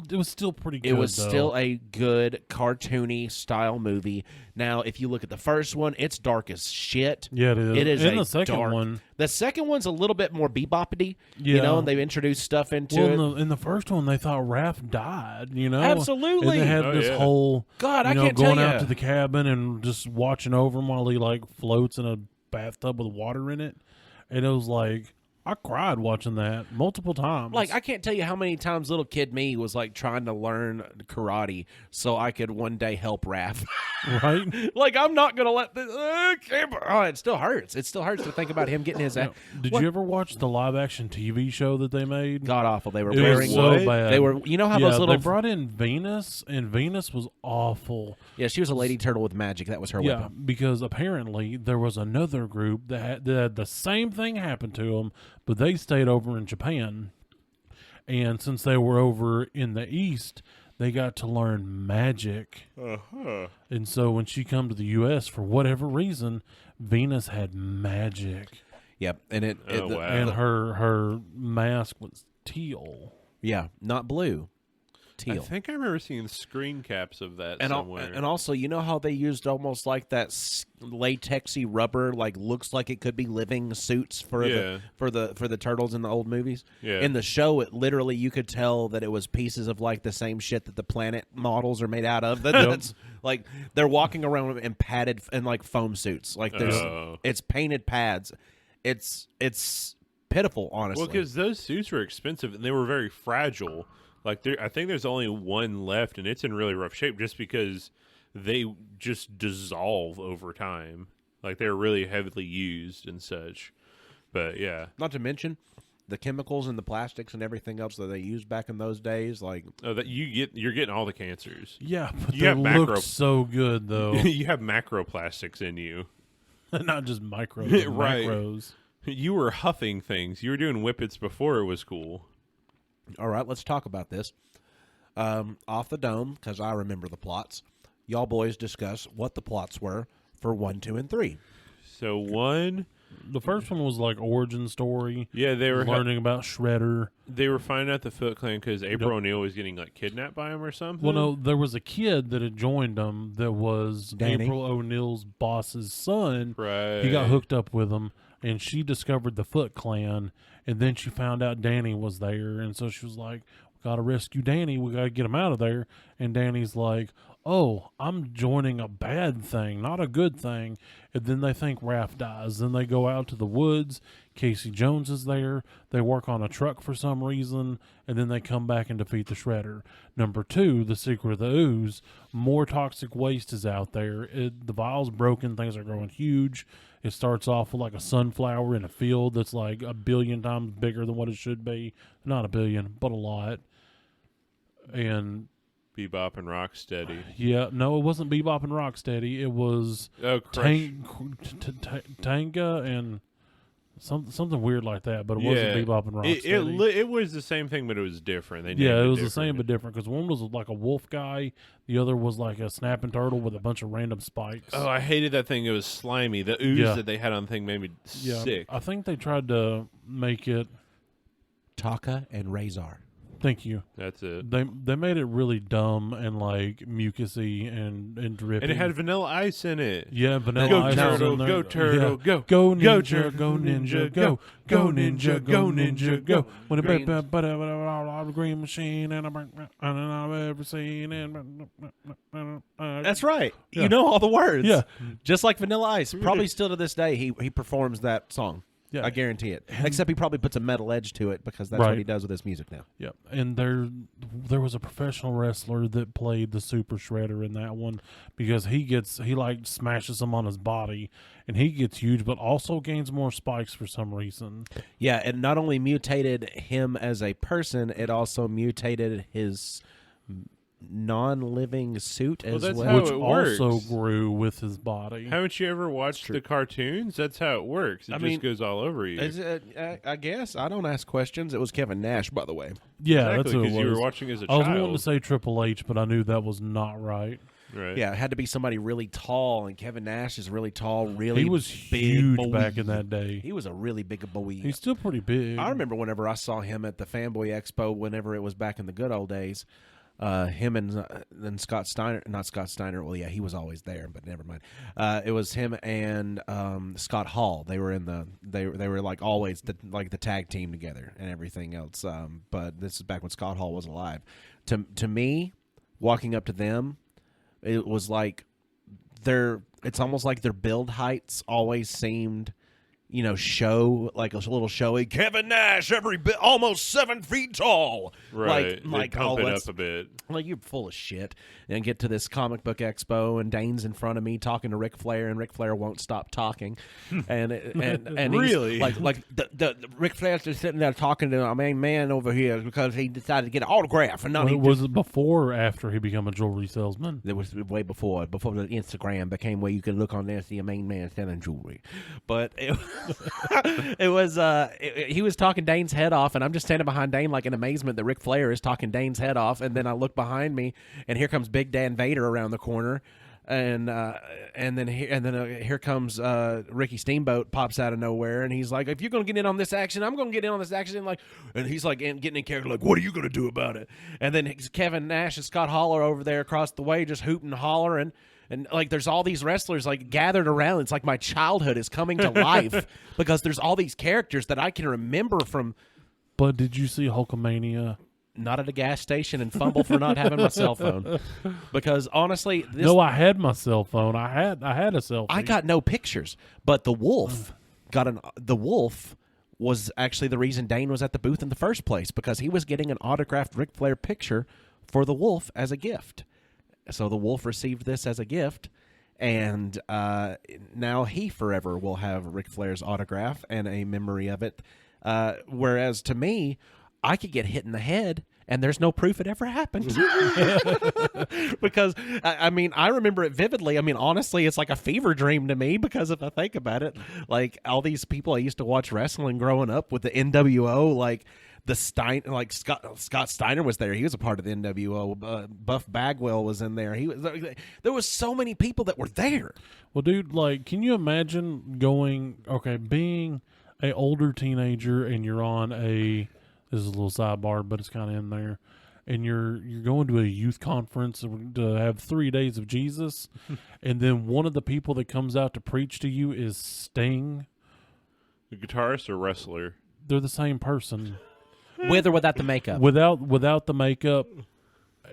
pretty good. It was though. still a good cartoony style movie. Now, if you look at the first one, it's dark as shit. Yeah, it is. It is And a the second dark. one. The second one's a little bit more beboppity, Yeah. and they've introduced stuff into Well, it. in the first one, they thought Raph died. Absolutely. And they had Oh, this yeah. whole God, I you know, can't going tell out ya. to the cabin and just watching over him while he like floats in a bathtub with water in it, and it was like I cried watching that multiple times. Like, I can't tell you how many times little kid me was like trying to learn karate so I could one day help Raph. right? Like, I'm not gonna let this. Oh, it still hurts. It still hurts to think about him getting his ass. Did you ever watch the live action TV show that they made? God awful. They were It wearing. was so What? bad. They were. You know how yeah, those little. they brought in Venus, and Venus was awful. Yeah, she was a lady turtle with magic. That was her Yeah, weapon. because apparently there was another group that had the same thing happen to them, but they stayed over in Japan. And since they were over in the East, they got to learn magic. And so when she come to the U.S., for whatever reason, Venus had magic. Yep, and Oh, wow. And her mask was teal. yeah, not blue, I teal. think I remember seeing screen caps of that And somewhere. and also, you know how they used almost like that latexy rubber, like looks like it could be living suits for Yeah. the turtles in the old movies. Yeah. In the show, it literally you could tell that it was pieces of like the same shit that the planet models are made out of. That's like they're walking around in padded and like foam suits. Like there's Oh. it's painted pads. It's pitiful, honestly. Well, because those suits were expensive and they were very fragile. Like, I think there's only one left, and it's in really rough shape just because they just dissolve over time. Like, they're really heavily used and such. But yeah, Not to mention the chemicals and the plastics and everything else that they used back in those days. Like, that you're getting all the cancers. Yeah, but You they have macro- look so good, though. You have macroplastics in you. Not just micros, but Right. macros. You were huffing things. You were doing whippets before it was cool. all right, let's talk about this. Off the dome, because I remember the plots. Y'all boys discuss what the plots were for 1, 2, and 3. So one, The first one was like origin story, yeah, they were learning about Shredder. they were finding out the Foot Clan because April O'Neil was getting like kidnapped by him or something. Well, no, there was a kid that had joined them that was Danny. April O'Neil's boss's son. right? He got hooked up with him, and she discovered the Foot Clan, and then she found out Danny was there, and so she was like, "We gotta rescue Danny. We gotta get him out of there." And Danny's like, "Oh, I'm joining a bad thing, not a good thing." And then they think Raph dies. Then they go out to the woods. Casey Jones is there. They work on a truck for some reason, and then they come back and defeat the Shredder. Number 2, the Secret of the Ooze. More toxic waste is out there. The vial's broken. Things are growing huge. It starts off with like a sunflower in a field that's like 1 billion times bigger than what it should be. Not 1 billion, but a lot. And Bebop and Rocksteady. yeah, no, it wasn't Bebop and Rocksteady. It was Oh, Crush. Tanga and something weird like that. But it wasn't Bebop and Rocksteady. It was the same thing, but it was different. They Yeah, named it was the different. same but different because one was like a wolf guy, the other was like a snapping turtle with a bunch of random spikes. Oh, I hated that thing. It was slimy. The ooze Yeah. that they had on the thing made me yeah, sick. I think they tried to make it. Taka and Razor. Thank you. That's it. They made it really dumb and like mucusy and drippy. And it had vanilla ice in it. yeah, vanilla Go ice turtle, was in there. go turtle, Yeah. go. Go Go ninja, turtle, go ninja, go ninja, go ninja, go. When Greens. a green machine and I've ever seen and That's right. Yeah. You know all the words. Yeah. Just like Vanilla Ice. Probably still to this day, he performs that song. Yeah. I guarantee it. Except he probably puts a metal edge to it because that's what Right. he does with his music now. Yep. And there was a professional wrestler that played the Super Shredder in that one because he like smashes him on his body and he gets huge but also gains more spikes for some reason. Yeah, it not only mutated him as a person, it also mutated his non-living suit as that's well. how Which it works. also grew with his body. Haven't you ever watched the cartoons? That's how it works. It I just mean, goes all over you. I guess I don't ask questions. It was Kevin Nash, by the way. Yeah, Exactly, that's who it because you were was. watching as a I was child. wanting to say Triple H, but I knew that was not right. Right. Yeah, it had to be somebody really tall, and Kevin Nash is really tall, really He was big huge boy. back in that day. He was a really big boy. He's still pretty big. I remember whenever I saw him at the Fanboy Expo, whenever it was back in the good old days. Him and Scott Steiner, not Scott Steiner. Well, yeah, he was always there, but never mind. It was him and Scott Hall. They were they were like always the tag team together and everything else. But this is back when Scott Hall was alive. To me, walking up to them, it was like it's almost like their build heights always seemed show, like a little showy Kevin Nash, every bit almost 7 feet tall. Right. Like pump it let's- up a bit. Like, you're full of shit. And get to this comic book expo, and Dane's in front of me talking to Ric Flair, and Ric Flair won't stop talking. and he's Really? like the Ric Flair's just sitting there talking to our main man over here because he decided to get an autograph, and not Was it before or after he became a jewelry salesman? It was way before the Instagram became where you could look on there and see a main man selling jewelry. But it was he was talking Dane's head off, and I'm just standing behind Dane like in amazement that Ric Flair is talking Dane's head off, and then I look behind me, and here comes Big Dan Vader around the corner. And then here comes Ricky Steamboat pops out of nowhere, and he's like, "If you're gonna get in on this action, I'm gonna get in on this action." And he's like getting in character, like, "What are you gonna do about it?" And then it's Kevin Nash and Scott Hall over there across the way, just hooting and hollering, and like there's all these wrestlers like gathered around. It's like my childhood is coming to life because there's all these characters that I can remember from. But did you see Hulkamania? Not at a gas station and fumble for not having my cell phone, because honestly, No, I had my cell phone. I had a cell phone. I got no pictures, but the wolf the wolf was actually the reason Dane was at the booth in the first place, because he was getting an autographed Ric Flair picture for the wolf as a gift. So the wolf received this as a gift, and now he forever will have Ric Flair's autograph and a memory of it. Whereas to me, I could get hit in the head and there's no proof it ever happened. Because, I mean, I remember it vividly. I mean, honestly, it's like a fever dream to me, because if I think about it, like all these people I used to watch wrestling growing up with the NWO, like Scott Steiner was there. He was a part of the NWO. Buff Bagwell was in there. There was so many people that were there. Well, dude, like, can you imagine being a older teenager and you're on this is a little sidebar, but it's kind of in there, and you're going to a youth conference to have 3 days of Jesus, and then one of the people that comes out to preach to you is Sting. The guitarist or wrestler? They're the same person. With or without the makeup? Without the makeup.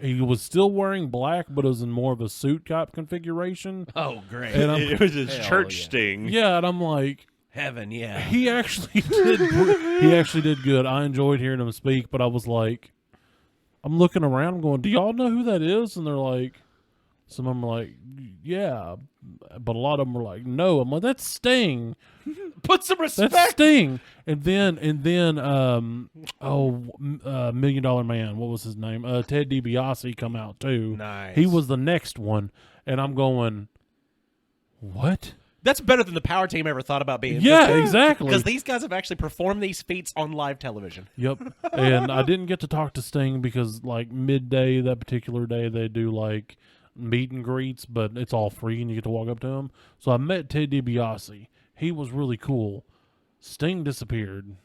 He was still wearing black, but it was in more of a suit type configuration. Oh, great. And It was his Hell church yeah. sting. yeah, and I'm like, Heaven, yeah. he actually did good. I enjoyed hearing him speak, but I was like, I'm looking around, I'm going, do y'all know who that is? And they're like, some of them are like, yeah, but a lot of them were like, no. I'm like, that's Sting. Put some respect. That's Sting. And then, $1 Million Man, what was his name? Ted DiBiase come out too. Nice. He was the next one, and I'm going, what? That's better than the power team ever thought about being. Yeah, exactly. Because these guys have actually performed these feats on live television. Yep. And I didn't get to talk to Sting because, like, midday that particular day, they do, like, meet and greets, but it's all free and you get to walk up to him. So I met Ted DiBiase. He was really cool. Sting disappeared.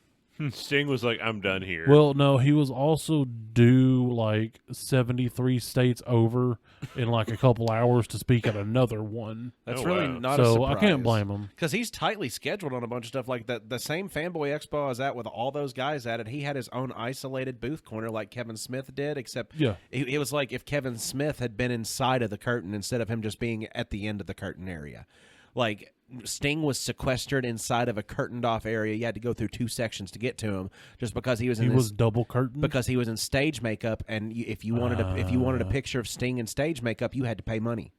Sting was like, I'm done here. Well, no, he was also due, like, 73 states over in, like, a couple hours to speak at another one. That's Oh, really wow. not a So surprise. I can't blame him. Because he's tightly scheduled on a bunch of stuff like that. The same Fanboy Expo I was at with all those guys at it, he had his own isolated booth corner like Kevin Smith did, except Yeah. it was like if Kevin Smith had been inside of the curtain instead of him just being at the end of the curtain area. Like, Sting was sequestered inside of a curtained off area. You had to go through 2 sections to get to him, just because he was in He this, was double curtain. because he was in stage makeup, and if you wanted a picture of Sting in stage makeup, you had to pay money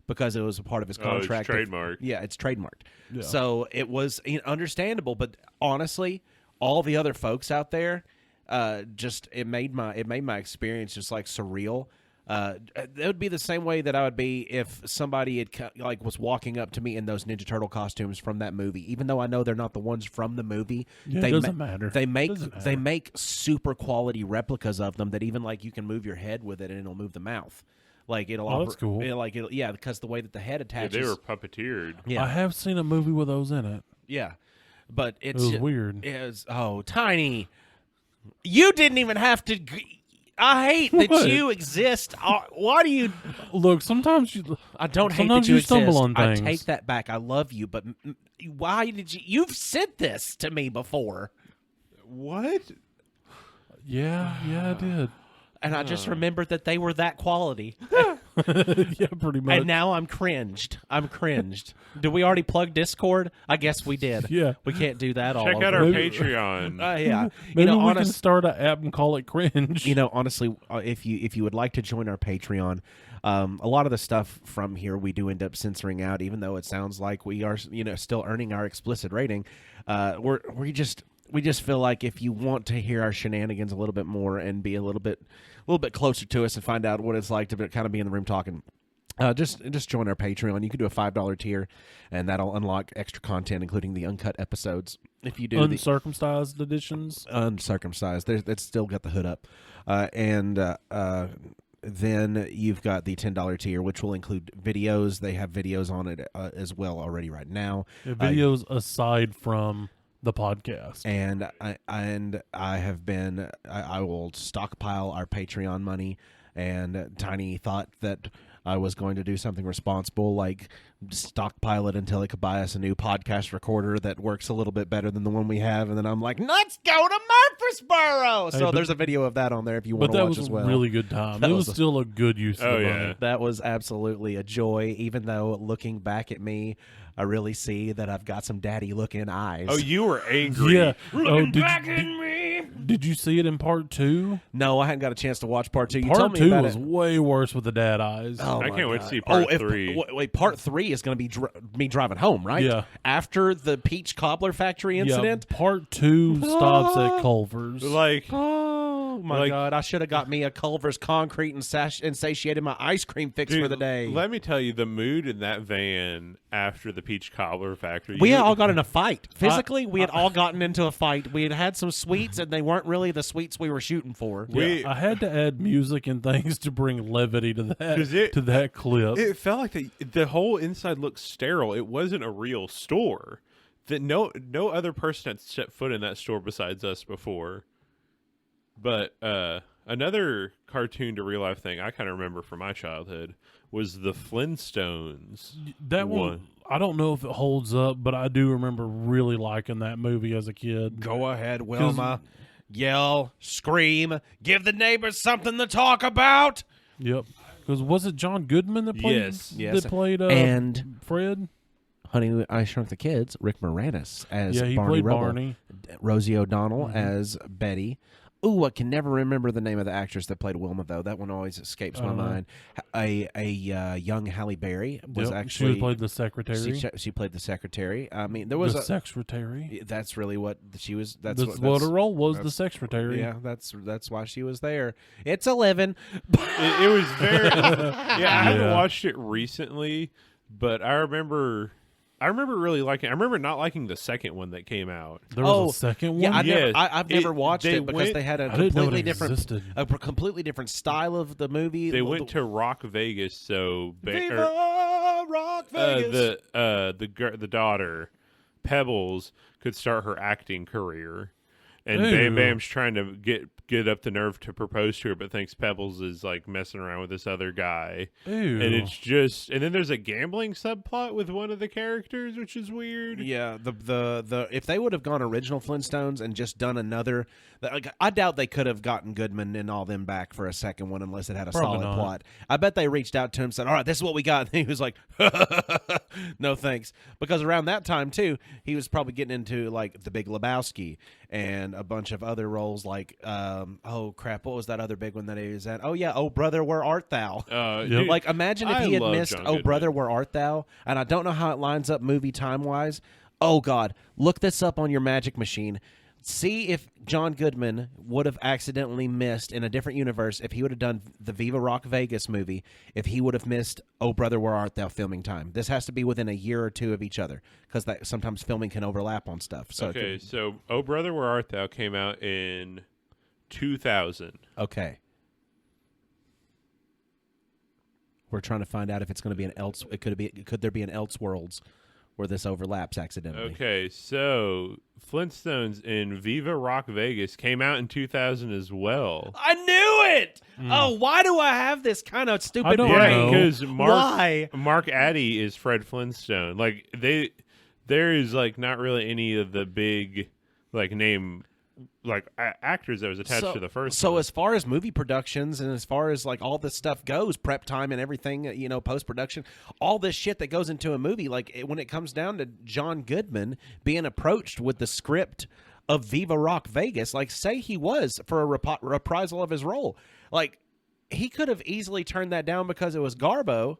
because it was a part of his Oh, it's contract. trademarked. Yeah, it's trademarked. Yeah. So it was understandable, but honestly, all the other folks out there, it made my experience just like surreal. It would be the same way that I would be if somebody had was walking up to me in those Ninja Turtle costumes from that movie. Even though I know they're not the ones from the movie, Yeah, it they doesn't matter. They make Doesn't matter. they make super quality replicas of them that even like you can move your head with it and it'll move the mouth. Like it'll. Oh, that's cool. Yeah, because the way that the head Yeah, attaches. they were puppeteered. Yeah, I have seen a movie with those in it. yeah, but it's was weird. It was Tiny. You didn't even have to. I hate that What? you exist. Why do you? Look, sometimes you. I don't hate Sometimes that you you stumble exist. on I things. take that back. I love you, but why did you? You've sent this to me before, What? Yeah, I did. and I just remembered that they were that quality. Yeah, pretty much. And now I'm cringed. Did we already plug Discord? I guess we did. Yeah. We can't do that all Check out over. our Maybe- Patreon. Yeah. Maybe we can start an app and call it Cringe. Honestly, if you would like to join our Patreon, a lot of the stuff from here we do end up censoring out, even though it sounds like we are still earning our explicit rating. We just feel like if you want to hear our shenanigans a little bit more and be a little bit closer to us and find out what it's like to kind of be in the room talking. Just join our Patreon. You can do a $5 tier, and that'll unlock extra content, including the uncut episodes. If you do Uncircumcised editions. uncircumcised, it's still got the hood up, then you've got the $10 tier, which will include videos. They have videos on it as well already right now. Videos aside from the podcast. And I will stockpile our Patreon money. And Tiny thought that I was going to do something responsible, like stockpile it until it could buy us a new podcast recorder that works a little bit better than the one we have. And then I'm like, let's go to Murfreesboro. So there's a video of that on there if you want to watch as well. But that was a really good time. That It was was still a good use of the money. That was absolutely a joy, even though looking back at me, I really see that I've got some daddy-looking eyes. Oh, you were angry. Yeah. Looking did back you- at me. Did you see it in part 2? No, I hadn't got a chance to watch part 2. You Part told me 2 about was it. way worse with the dad eyes. Oh, I my can't wait to God. see part if- 3. Wait, part 3 is going to be me driving home, right? Yeah. After the Peach Cobbler Factory incident? Yeah, part 2 stops at Culver's. Like, Oh, my Like- God. I should have got me a Culver's concrete and satiated my ice cream fix for dude, the day. let me tell you, the mood in that van after the Peach Cobbler Factory. We had all got in a fight. Physically, we had all gotten into a fight. We had some sweets, and they weren't really the sweets we were shooting for. I had to add music and things to bring levity to that clip. It felt like the whole inside looked sterile. It wasn't a real store. That no other person had set foot in that store besides us before. But another cartoon to real life thing I kind of remember from my childhood was the Flintstones. That one, I don't know if it holds up, but I do remember really liking that movie as a kid. Go ahead, Wilma. Yell, scream, give the neighbors something to talk about. Yep. Because was it John Goodman that played? Yes. That played And Fred. Honey, I Shrunk the Kids. Rick Moranis as Yeah, he Barney played Rubble. Barney. Rosie O'Donnell as Betty. Ooh, I can never remember the name of the actress that played Wilma, though. That one always escapes my mind. A young Halle Berry was Yep, actually she played the secretary. She played the secretary. I mean, there was the a. secretary. That's really what she was. That's what her role was. The that's- secretary. Yeah, that's why she was there. It's 11. It was very. I haven't Yeah. watched it recently, but I remember really liking. I remember not liking the second one that came out. There was a second one. Yeah, Yes. I've never watched they it because went- they had a I didn't know completely it different, existed. completely different style of the movie. They went to Rock Vegas, so Viva Rock Vegas. the daughter Pebbles could start her acting career, and Ew. Bam Bam's trying to get up the nerve to propose to her, but thinks Pebbles is like messing around with this other guy. Ew. And it's just, and then there's a gambling subplot with one of the characters, which is weird. Yeah, the if they would have gone original Flintstones and just done another, like, I doubt they could have gotten Goodman and all them back for a second one unless it had a Probably solid not. plot. I bet they reached out to him and said, "All right, this is what we got," and he was like, "No thanks," because around that time too, he was probably getting into like The Big Lebowski and a bunch of other roles like, oh crap, what was that other big one that he was at? Oh yeah, Oh Brother, Where Art Thou? Dude, Like, imagine if I he had love missed John Oh Goodman. Brother, Where Art Thou? And I don't know how it lines up movie time-wise. Oh, God. Look this up on your magic machine. See if John Goodman would have accidentally missed in a different universe if he would have done the Viva Rock Vegas movie, if he would have missed Oh Brother, Where Art Thou filming time. This has to be within a year or two of each other because that sometimes filming can overlap on stuff. So it Okay, could- so Oh Brother, Where Art Thou came out in 2000. okay. We're trying to find out if it's going to be an else. Could there be an Elseworlds where this overlaps accidentally? Okay, so Flintstones in Viva Rock Vegas came out in 2000 as well. I knew it. Oh, why do I have this kind of stupid I don't brain? know. because Why? Mark Addy is Fred Flintstone. Like there is like not really any of the big like name actors that was attached to the first. So one. as far as movie productions and as far as like all this stuff goes, prep time and everything, post production, all this shit that goes into a movie, when it comes down to John Goodman being approached with the script of Viva Rock Vegas, say he was for a reprisal of his role, he could have easily turned that down because it was Garbo.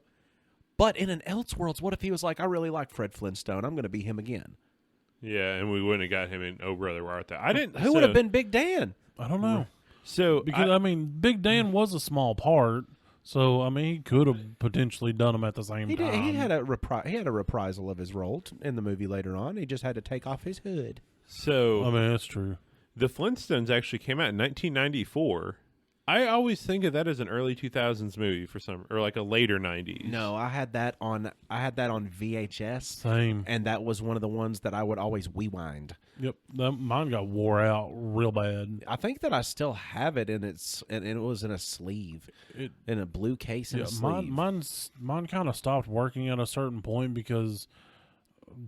But in an Elseworlds, what if he was like, I really like Fred Flintstone, I'm going to be him again? Yeah, and we wouldn't have got him in Oh Brother, Where Art Thou? Who would have been Big Dan? I don't know. So Because, Big Dan was a small part. So, he could have potentially done them at the same He time. did. He had a reprisal of his role in the movie later on. He just had to take off his hood. So that's true. the Flintstones actually came out in 1994. I always think of that as an early 2000s movie or like a later 90s. No, I had that on VHS. Same. And that was one of the ones that I would always rewind. Yep. Mine got wore out real bad. I think that I still have it, and it was in a sleeve, in a blue case and a sleeve. Mine kind of stopped working at a certain point because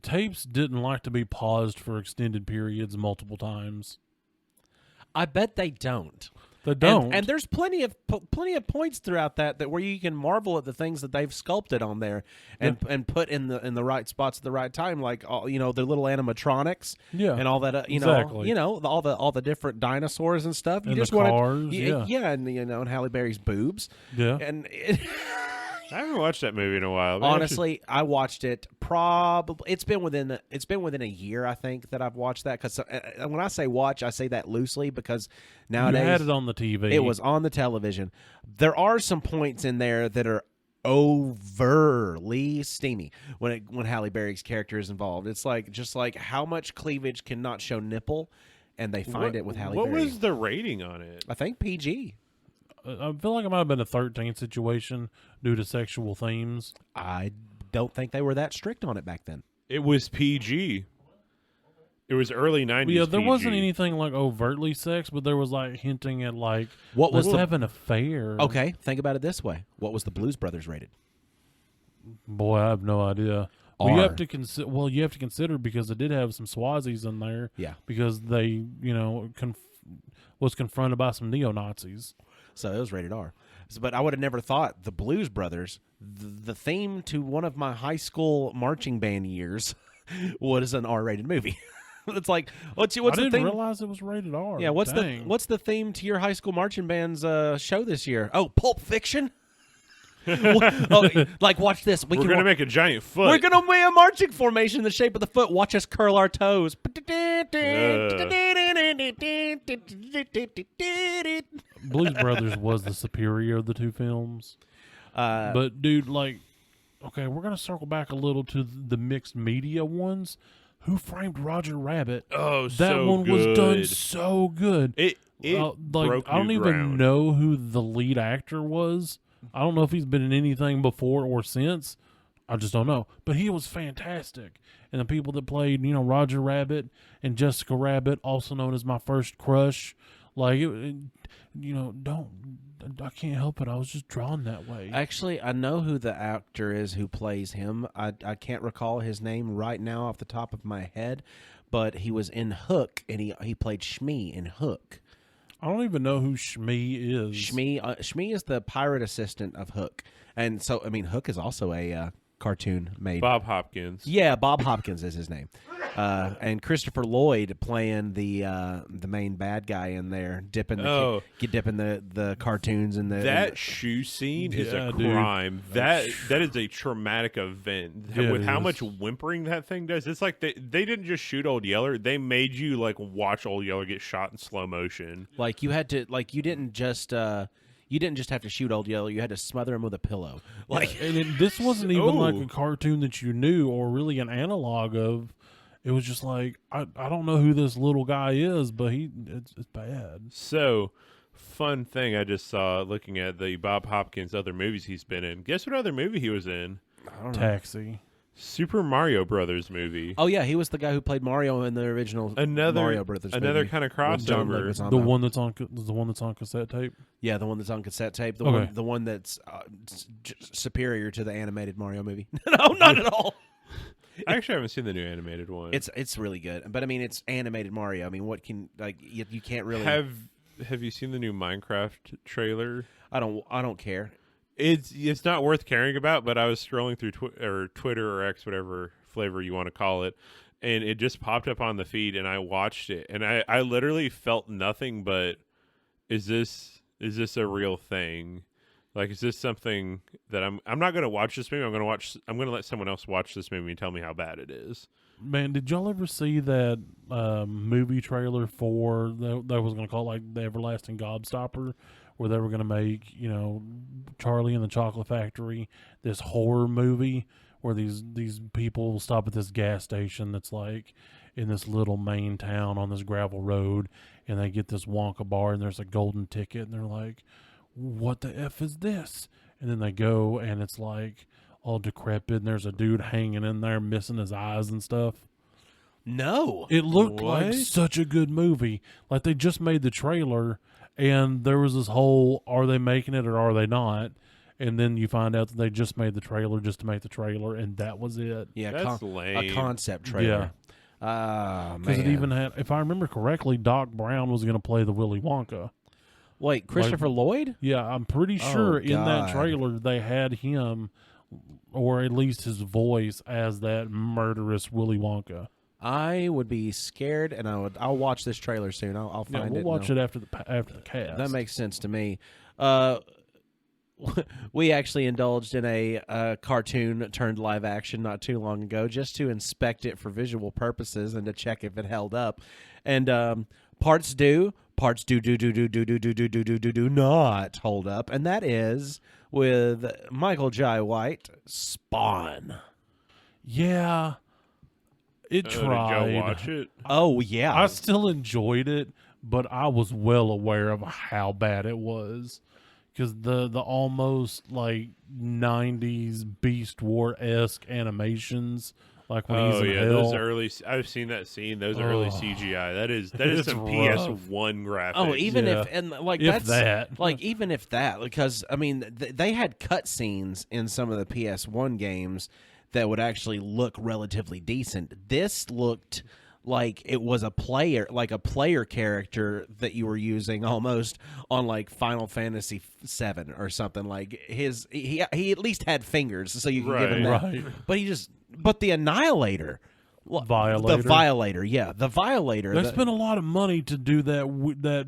tapes didn't like to be paused for extended periods multiple times. I bet they don't. They don't. And there's plenty of points throughout that where you can marvel at the things that they've sculpted on there and put in the right spots at the right time, like the little animatronics, and all that. Exactly. All the different dinosaurs and stuff. You And just the want cars, and Halle Berry's boobs. Yeah. And I haven't watched that movie in a while. honestly, I watched it probably. It's been within a year, I think, that I've watched that. Because when I say watch, I say that loosely because nowadays you had it on the TV. it was on the television. There are some points in there that are overly steamy when Halle Berry's character is involved. It's just like how much cleavage cannot show nipple, and they find it with Halle Berry. What was the rating on it? I think PG. I feel like it might have been a 13 situation due to sexual themes. I don't think they were that strict on it back then. It was PG. It was early 90s. Yeah, there PG. wasn't anything like overtly sex, but there was like hinting at like What was let's the- have an affair. Okay, think about it this way: what was the Blues Brothers rated? Boy, I have no idea. Well, R. you have to consider. Well, you have to consider because it did have some Swazis in there. Yeah. Because they, was confronted by some neo-Nazis. So it was rated R. But I would have never thought the Blues Brothers, the theme to one of my high school marching band years, was an R-rated movie. It's like, what's I the didn't theme? realize it was rated R. Yeah, what's Dang. the theme to your high school marching band's show this year? Oh, Pulp Fiction. Watch this. We're going to make a giant foot. We're gonna make a marching formation in the shape of the foot. Watch us curl our toes. Blues Brothers was the superior of the two films. But dude, okay, we're gonna circle back a little to the mixed media ones. Who Framed Roger Rabbit? Oh, that so one good. was done so good. It broke I don't new even ground. know who the lead actor was. I don't know if he's been in anything before or since. I just don't know. But he was fantastic. And the people that played, Roger Rabbit and Jessica Rabbit, also known as my first crush, I can't help it. I was just drawn that way. Actually, I know who the actor is who plays him. I can't recall his name right now off the top of my head, but he was in Hook, and he played Shmi in Hook. I don't even know who Shmi is. Shmi is the pirate assistant of Hook, and so Hook is also a cartoon made. Bob Hopkins. Yeah, Bob Hopkins is his name, and Christopher Lloyd playing the main bad guy in there, dipping the cartoons in the That shoe scene is Yeah, a dude. crime. That is a traumatic event. Yeah, With it how is. much whimpering that thing does, it's like they didn't just shoot Old Yeller. They made you watch Old Yeller get shot in slow motion. Like you had to, you didn't just have to shoot Old Yeller. You had to smother him with a pillow. This wasn't even like Ooh. a cartoon that you knew or really an analog of. It was just I don't know who this little guy is, but it's bad. So, fun thing I just saw looking at the Bob Hopkins other movies he's been in. Guess what other movie he was in? Taxi. Super Mario Brothers movie. Oh yeah, he was the guy who played Mario in the original Mario Brothers. another movie kind of with John crossover. Leguizamo. The one that's on cassette tape. Yeah, the one that's on cassette tape. Okay. The one that's superior to the animated Mario movie. No, not at all. I actually haven't seen the new animated one. It's really good, but I mean, it's animated Mario. I mean, what can you can't really Have you seen the new Minecraft trailer? I don't care. It's not worth caring about, but I was scrolling through Twitter or X, whatever flavor you want to call it, and it just popped up on the feed, and I watched it, and I literally felt nothing but, is this a real thing? Like, is this something that I'm not going to watch this movie? I'm going to let someone else watch this movie and tell me how bad it is. Man, did y'all ever see that movie trailer for that was going to call it like the Everlasting Gobstopper, where they were going to make, you know, Charlie and the Chocolate Factory, this horror movie where these people stop at this gas station that's like in this little main town on this gravel road, and they get this Wonka bar, and there's a golden ticket, and they're like, what the F is this? And then they go, and it's like all decrepit, and there's a dude hanging in there missing his eyes and stuff. No, It looked like What? such a good movie. Like, they just made the trailer, and there was this whole, are they making it or are they not? And then you find out that they just made the trailer just to make the trailer, and that was it. yeah, That's a lame. concept trailer. Ah, man. Because it even had, if I remember correctly, Doc Brown was going to play the Willy Wonka. Wait, Christopher Lloyd? Yeah, I'm pretty Oh, sure in that God. trailer they had him, or at least his voice, as that murderous Willy Wonka. I would be scared, and I'll watch this trailer soon. I'll Yeah, find we'll it. watch it after the cast. That makes sense to me. We actually indulged in a cartoon turned live action not too long ago, just to inspect it for visual purposes and to check if it held up. And parts do not hold up, and that is with Michael Jai White, Spawn. Yeah, it tried. Did y'all watch it? Oh yeah, I still enjoyed it, but I was well aware of how bad it was. Because the almost like 90s Beast War-esque animations, like when he's Oh in yeah, hell. those early. I've seen that scene. Those early CGI. That is It's some rough. PS1 graphics. Oh, even Yeah. if and like If that's that. like even if that, because I mean they had cutscenes in some of the PS1 games that would actually look relatively decent. This looked like it was a player character that you were using almost on like Final Fantasy VII or something. Like he at least had fingers, so you can give him that. Right. But the Annihilator. Violator. The Violator, yeah. The Violator. They the- spent a lot of money to do that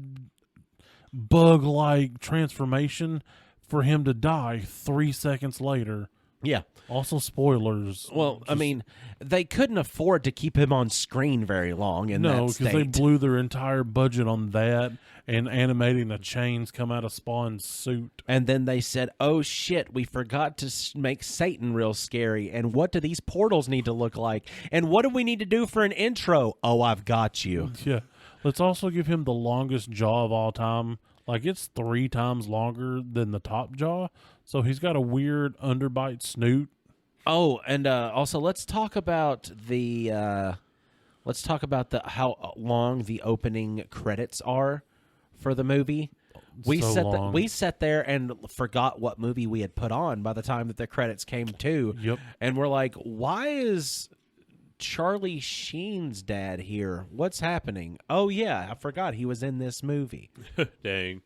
bug-like transformation for him to die 3 seconds later. yeah. Also, spoilers. Well, I mean, they couldn't afford to keep him on screen very long in no, that because state. they blew their entire budget on that and animating the chains come out of Spawn's suit. And then they said, "Oh shit, we forgot to make Satan real scary. And what do these portals need to look like? And what do we need to do for an intro? Oh, I've got you." Yeah. Let's also give him the longest jaw of all time. Like, it's 3 times longer than the top jaw. So he's got a weird underbite snoot. Oh, and also let's talk about the how long the opening credits are for the movie. We So long. sat there and forgot what movie we had put on by the time that the credits came to. Yep. And we're like, why is Charlie Sheen's dad here? What's happening? Oh yeah, I forgot he was in this movie. Dang.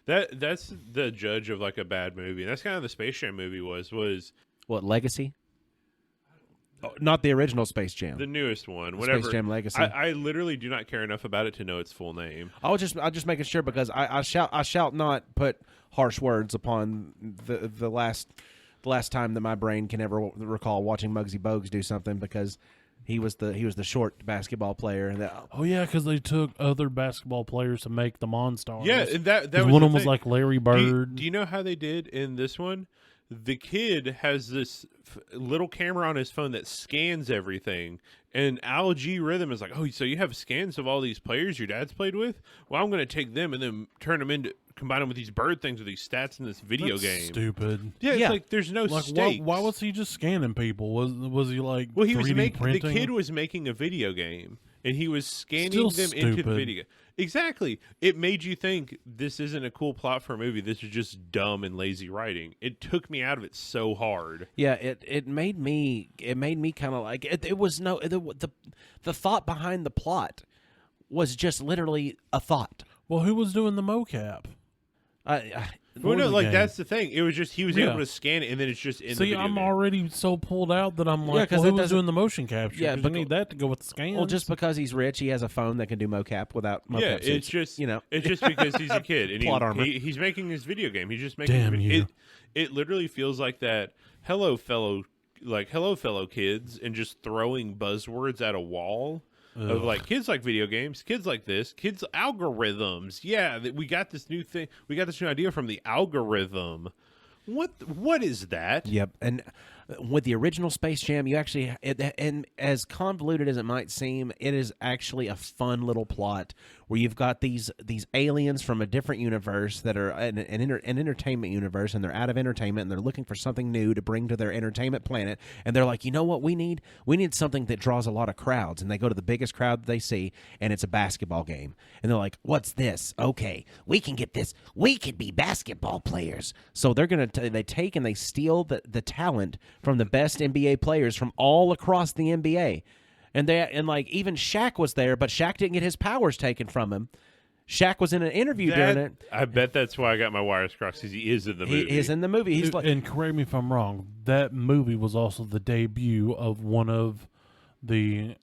That's the judge of like a bad movie. And that's kind of the Space Jam movie was What, Legacy? Oh, not the original Space Jam. the newest one. Whatever. Space Jam Legacy. I literally do not care enough about it to know its full name. I'll just making sure because I shall not put harsh words upon the last time that my brain can ever recall watching Muggsy Bogues do something, because he was the short basketball player and that. Oh, yeah, because they took other basketball players to make the Monstars. Yeah, and that 'Cause was one the of them was thing. like Larry Bird. Do you know how they did in this one? The kid has this little camera on his phone that scans everything, and Al G Rhythm is like, "Oh, so you have scans of all these players your dad's played with? Well, I'm going to take them and then combine them with these bird things with these stats in this video That's game." stupid. Yeah, Yeah. it's like there's no Like, stakes. why was he just scanning people? Was he like Well, he was 3D making printing? the kid was making a video game, and he was scanning Still them into the stupid. video. Exactly. It made you think this isn't a cool plot for a movie. This is just dumb and lazy writing. It took me out of it so hard. Yeah, it made me kind of like it was no the thought behind the plot was just literally a thought. Well, who was doing the mocap? Well, no, the like game. that's the thing. It was just he was Yeah. able to scan it, and then it's just in the See, video I'm game. already so pulled out that I'm Yeah, like, 'cause well, it who was doesn't- doing the motion capture? Yeah, Yeah, but you need that to go with the scans. Well, just because he's rich, he has a phone that can do mocap without mocap Yeah, suits. it's just you know, it's just because he's a kid and Plot armor. he's making his video game. He's just making Damn you. It literally feels like that. Hello, fellow kids, and just throwing buzzwords at a wall. Of like kids like video games, kids like this, kids algorithms. Yeah, we got this new thing. We got this new idea from the algorithm. What is that? Yep, and with the original Space Jam, you actually, and as convoluted as it might seem, it is actually a fun little plot where you've got these aliens from a different universe that are an entertainment universe, and they're out of entertainment, and they're looking for something new to bring to their entertainment planet, and they're like, you know what we need? We need something that draws a lot of crowds, and they go to the biggest crowd that they see, and it's a basketball game, and they're like, what's this? Okay, we can get this. We could be basketball players. So they're gonna they take and they steal the talent from the best NBA players from all across the NBA. And like even Shaq was there, but Shaq didn't get his powers taken from him. Shaq was in an interview during it. I bet that's why I got my wires crossed, because he is in the movie. He is in the movie. He's like, and correct me if I'm wrong, that movie was also the debut of one of the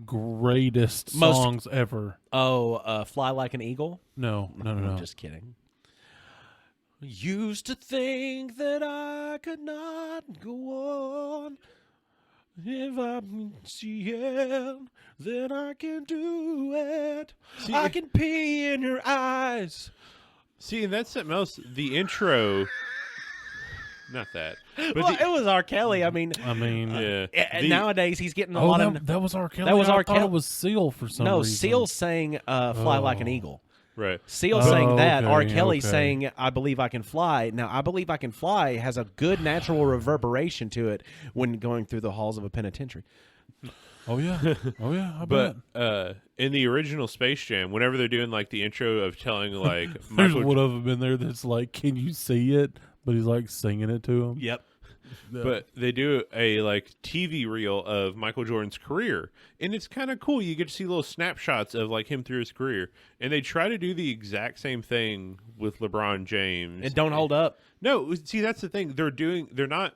greatest Most- songs ever. Fly Like an Eagle. No. I'm just kidding. Used to think that I could not go on. If I'm seeing, then I can do it. I can pee in your eyes. See, and that's something else. The intro, not that, but Well, it was R. Kelly. I mean, yeah. nowadays he's getting a Oh, lot of. that was R. Kelly. That was I R. thought Kelly. it was Seal for some No, reason. Seal sang "Fly Like an Eagle." Right. Seal Oh, saying that. okay, R. Kelly okay. saying "I Believe I Can Fly." Now, "I Believe I Can Fly" has a good natural reverberation to it when going through the halls of a penitentiary. Oh yeah. Oh yeah. I bet. But in the original Space Jam, whenever they're doing like the intro of telling like There's Michael, one of them in there that's like, "Can you see it?" But he's like singing it to him. Yep. but they do a like TV reel of Michael Jordan's career, and it's kind of cool. You get to see little snapshots of like him through his career, and they try to do the exact same thing with LeBron James. It don't hold up. No, see that's the thing. They're not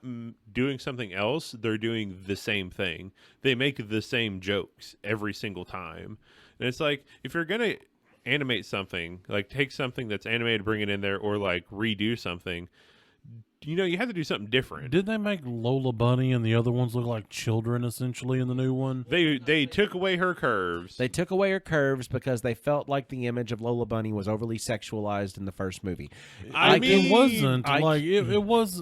doing something else. They're doing the same thing. They make the same jokes every single time. And it's like if you're going to animate something, like take something that's animated, bring it in there, or like redo something, you know, you have to do something different. Did they make Lola Bunny and the other ones look like children essentially in the new one? They took away her curves. They took away her curves because they felt like the image of Lola Bunny was overly sexualized in the first movie. I Like, mean, it wasn't I- like it was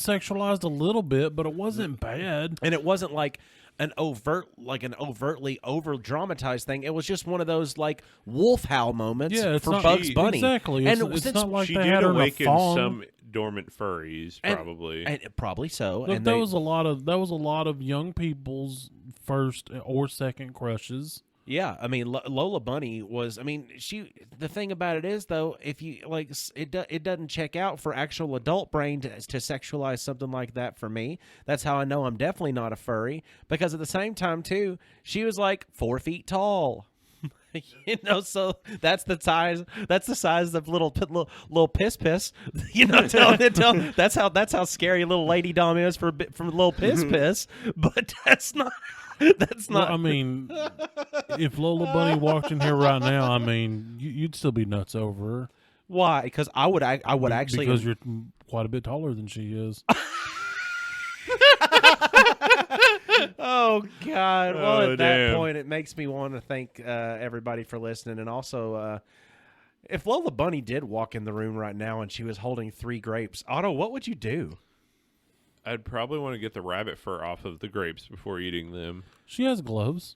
sexualized a little bit, but it wasn't bad. And it wasn't like an overtly over dramatized thing. It was just one of those like wolf howl moments Yeah, it's for not, Bugs Bunny. Exactly. And It's since- not like she they did had her in a awaken thong. some dormant furries, probably. and probably so. Look, and that they, was a lot of young people's first or second crushes. yeah, I mean Lola Bunny was. I mean, the thing about it is though, if you like, it doesn't check out for actual adult brain to sexualize something like that. For me, that's how I know I'm definitely not a furry. Because at the same time too, she was like 4 feet tall. You know, so that's the size. That's the size of little piss. You know, that's how scary little Lady Dom is for little piss. But that's not. That's Well, not. I mean, if Lola Bunny walked in here right now, I mean, you'd still be nuts over her. Why? Because I would actually. because you're quite a bit taller than she is. Oh God! Well, Oh, at that damn. point, it makes me want to thank everybody for listening, and also, if Lola Bunny did walk in the room right now and she was holding 3 grapes, Otto, what would you do? I'd probably want to get the rabbit fur off of the grapes before eating them. She has gloves.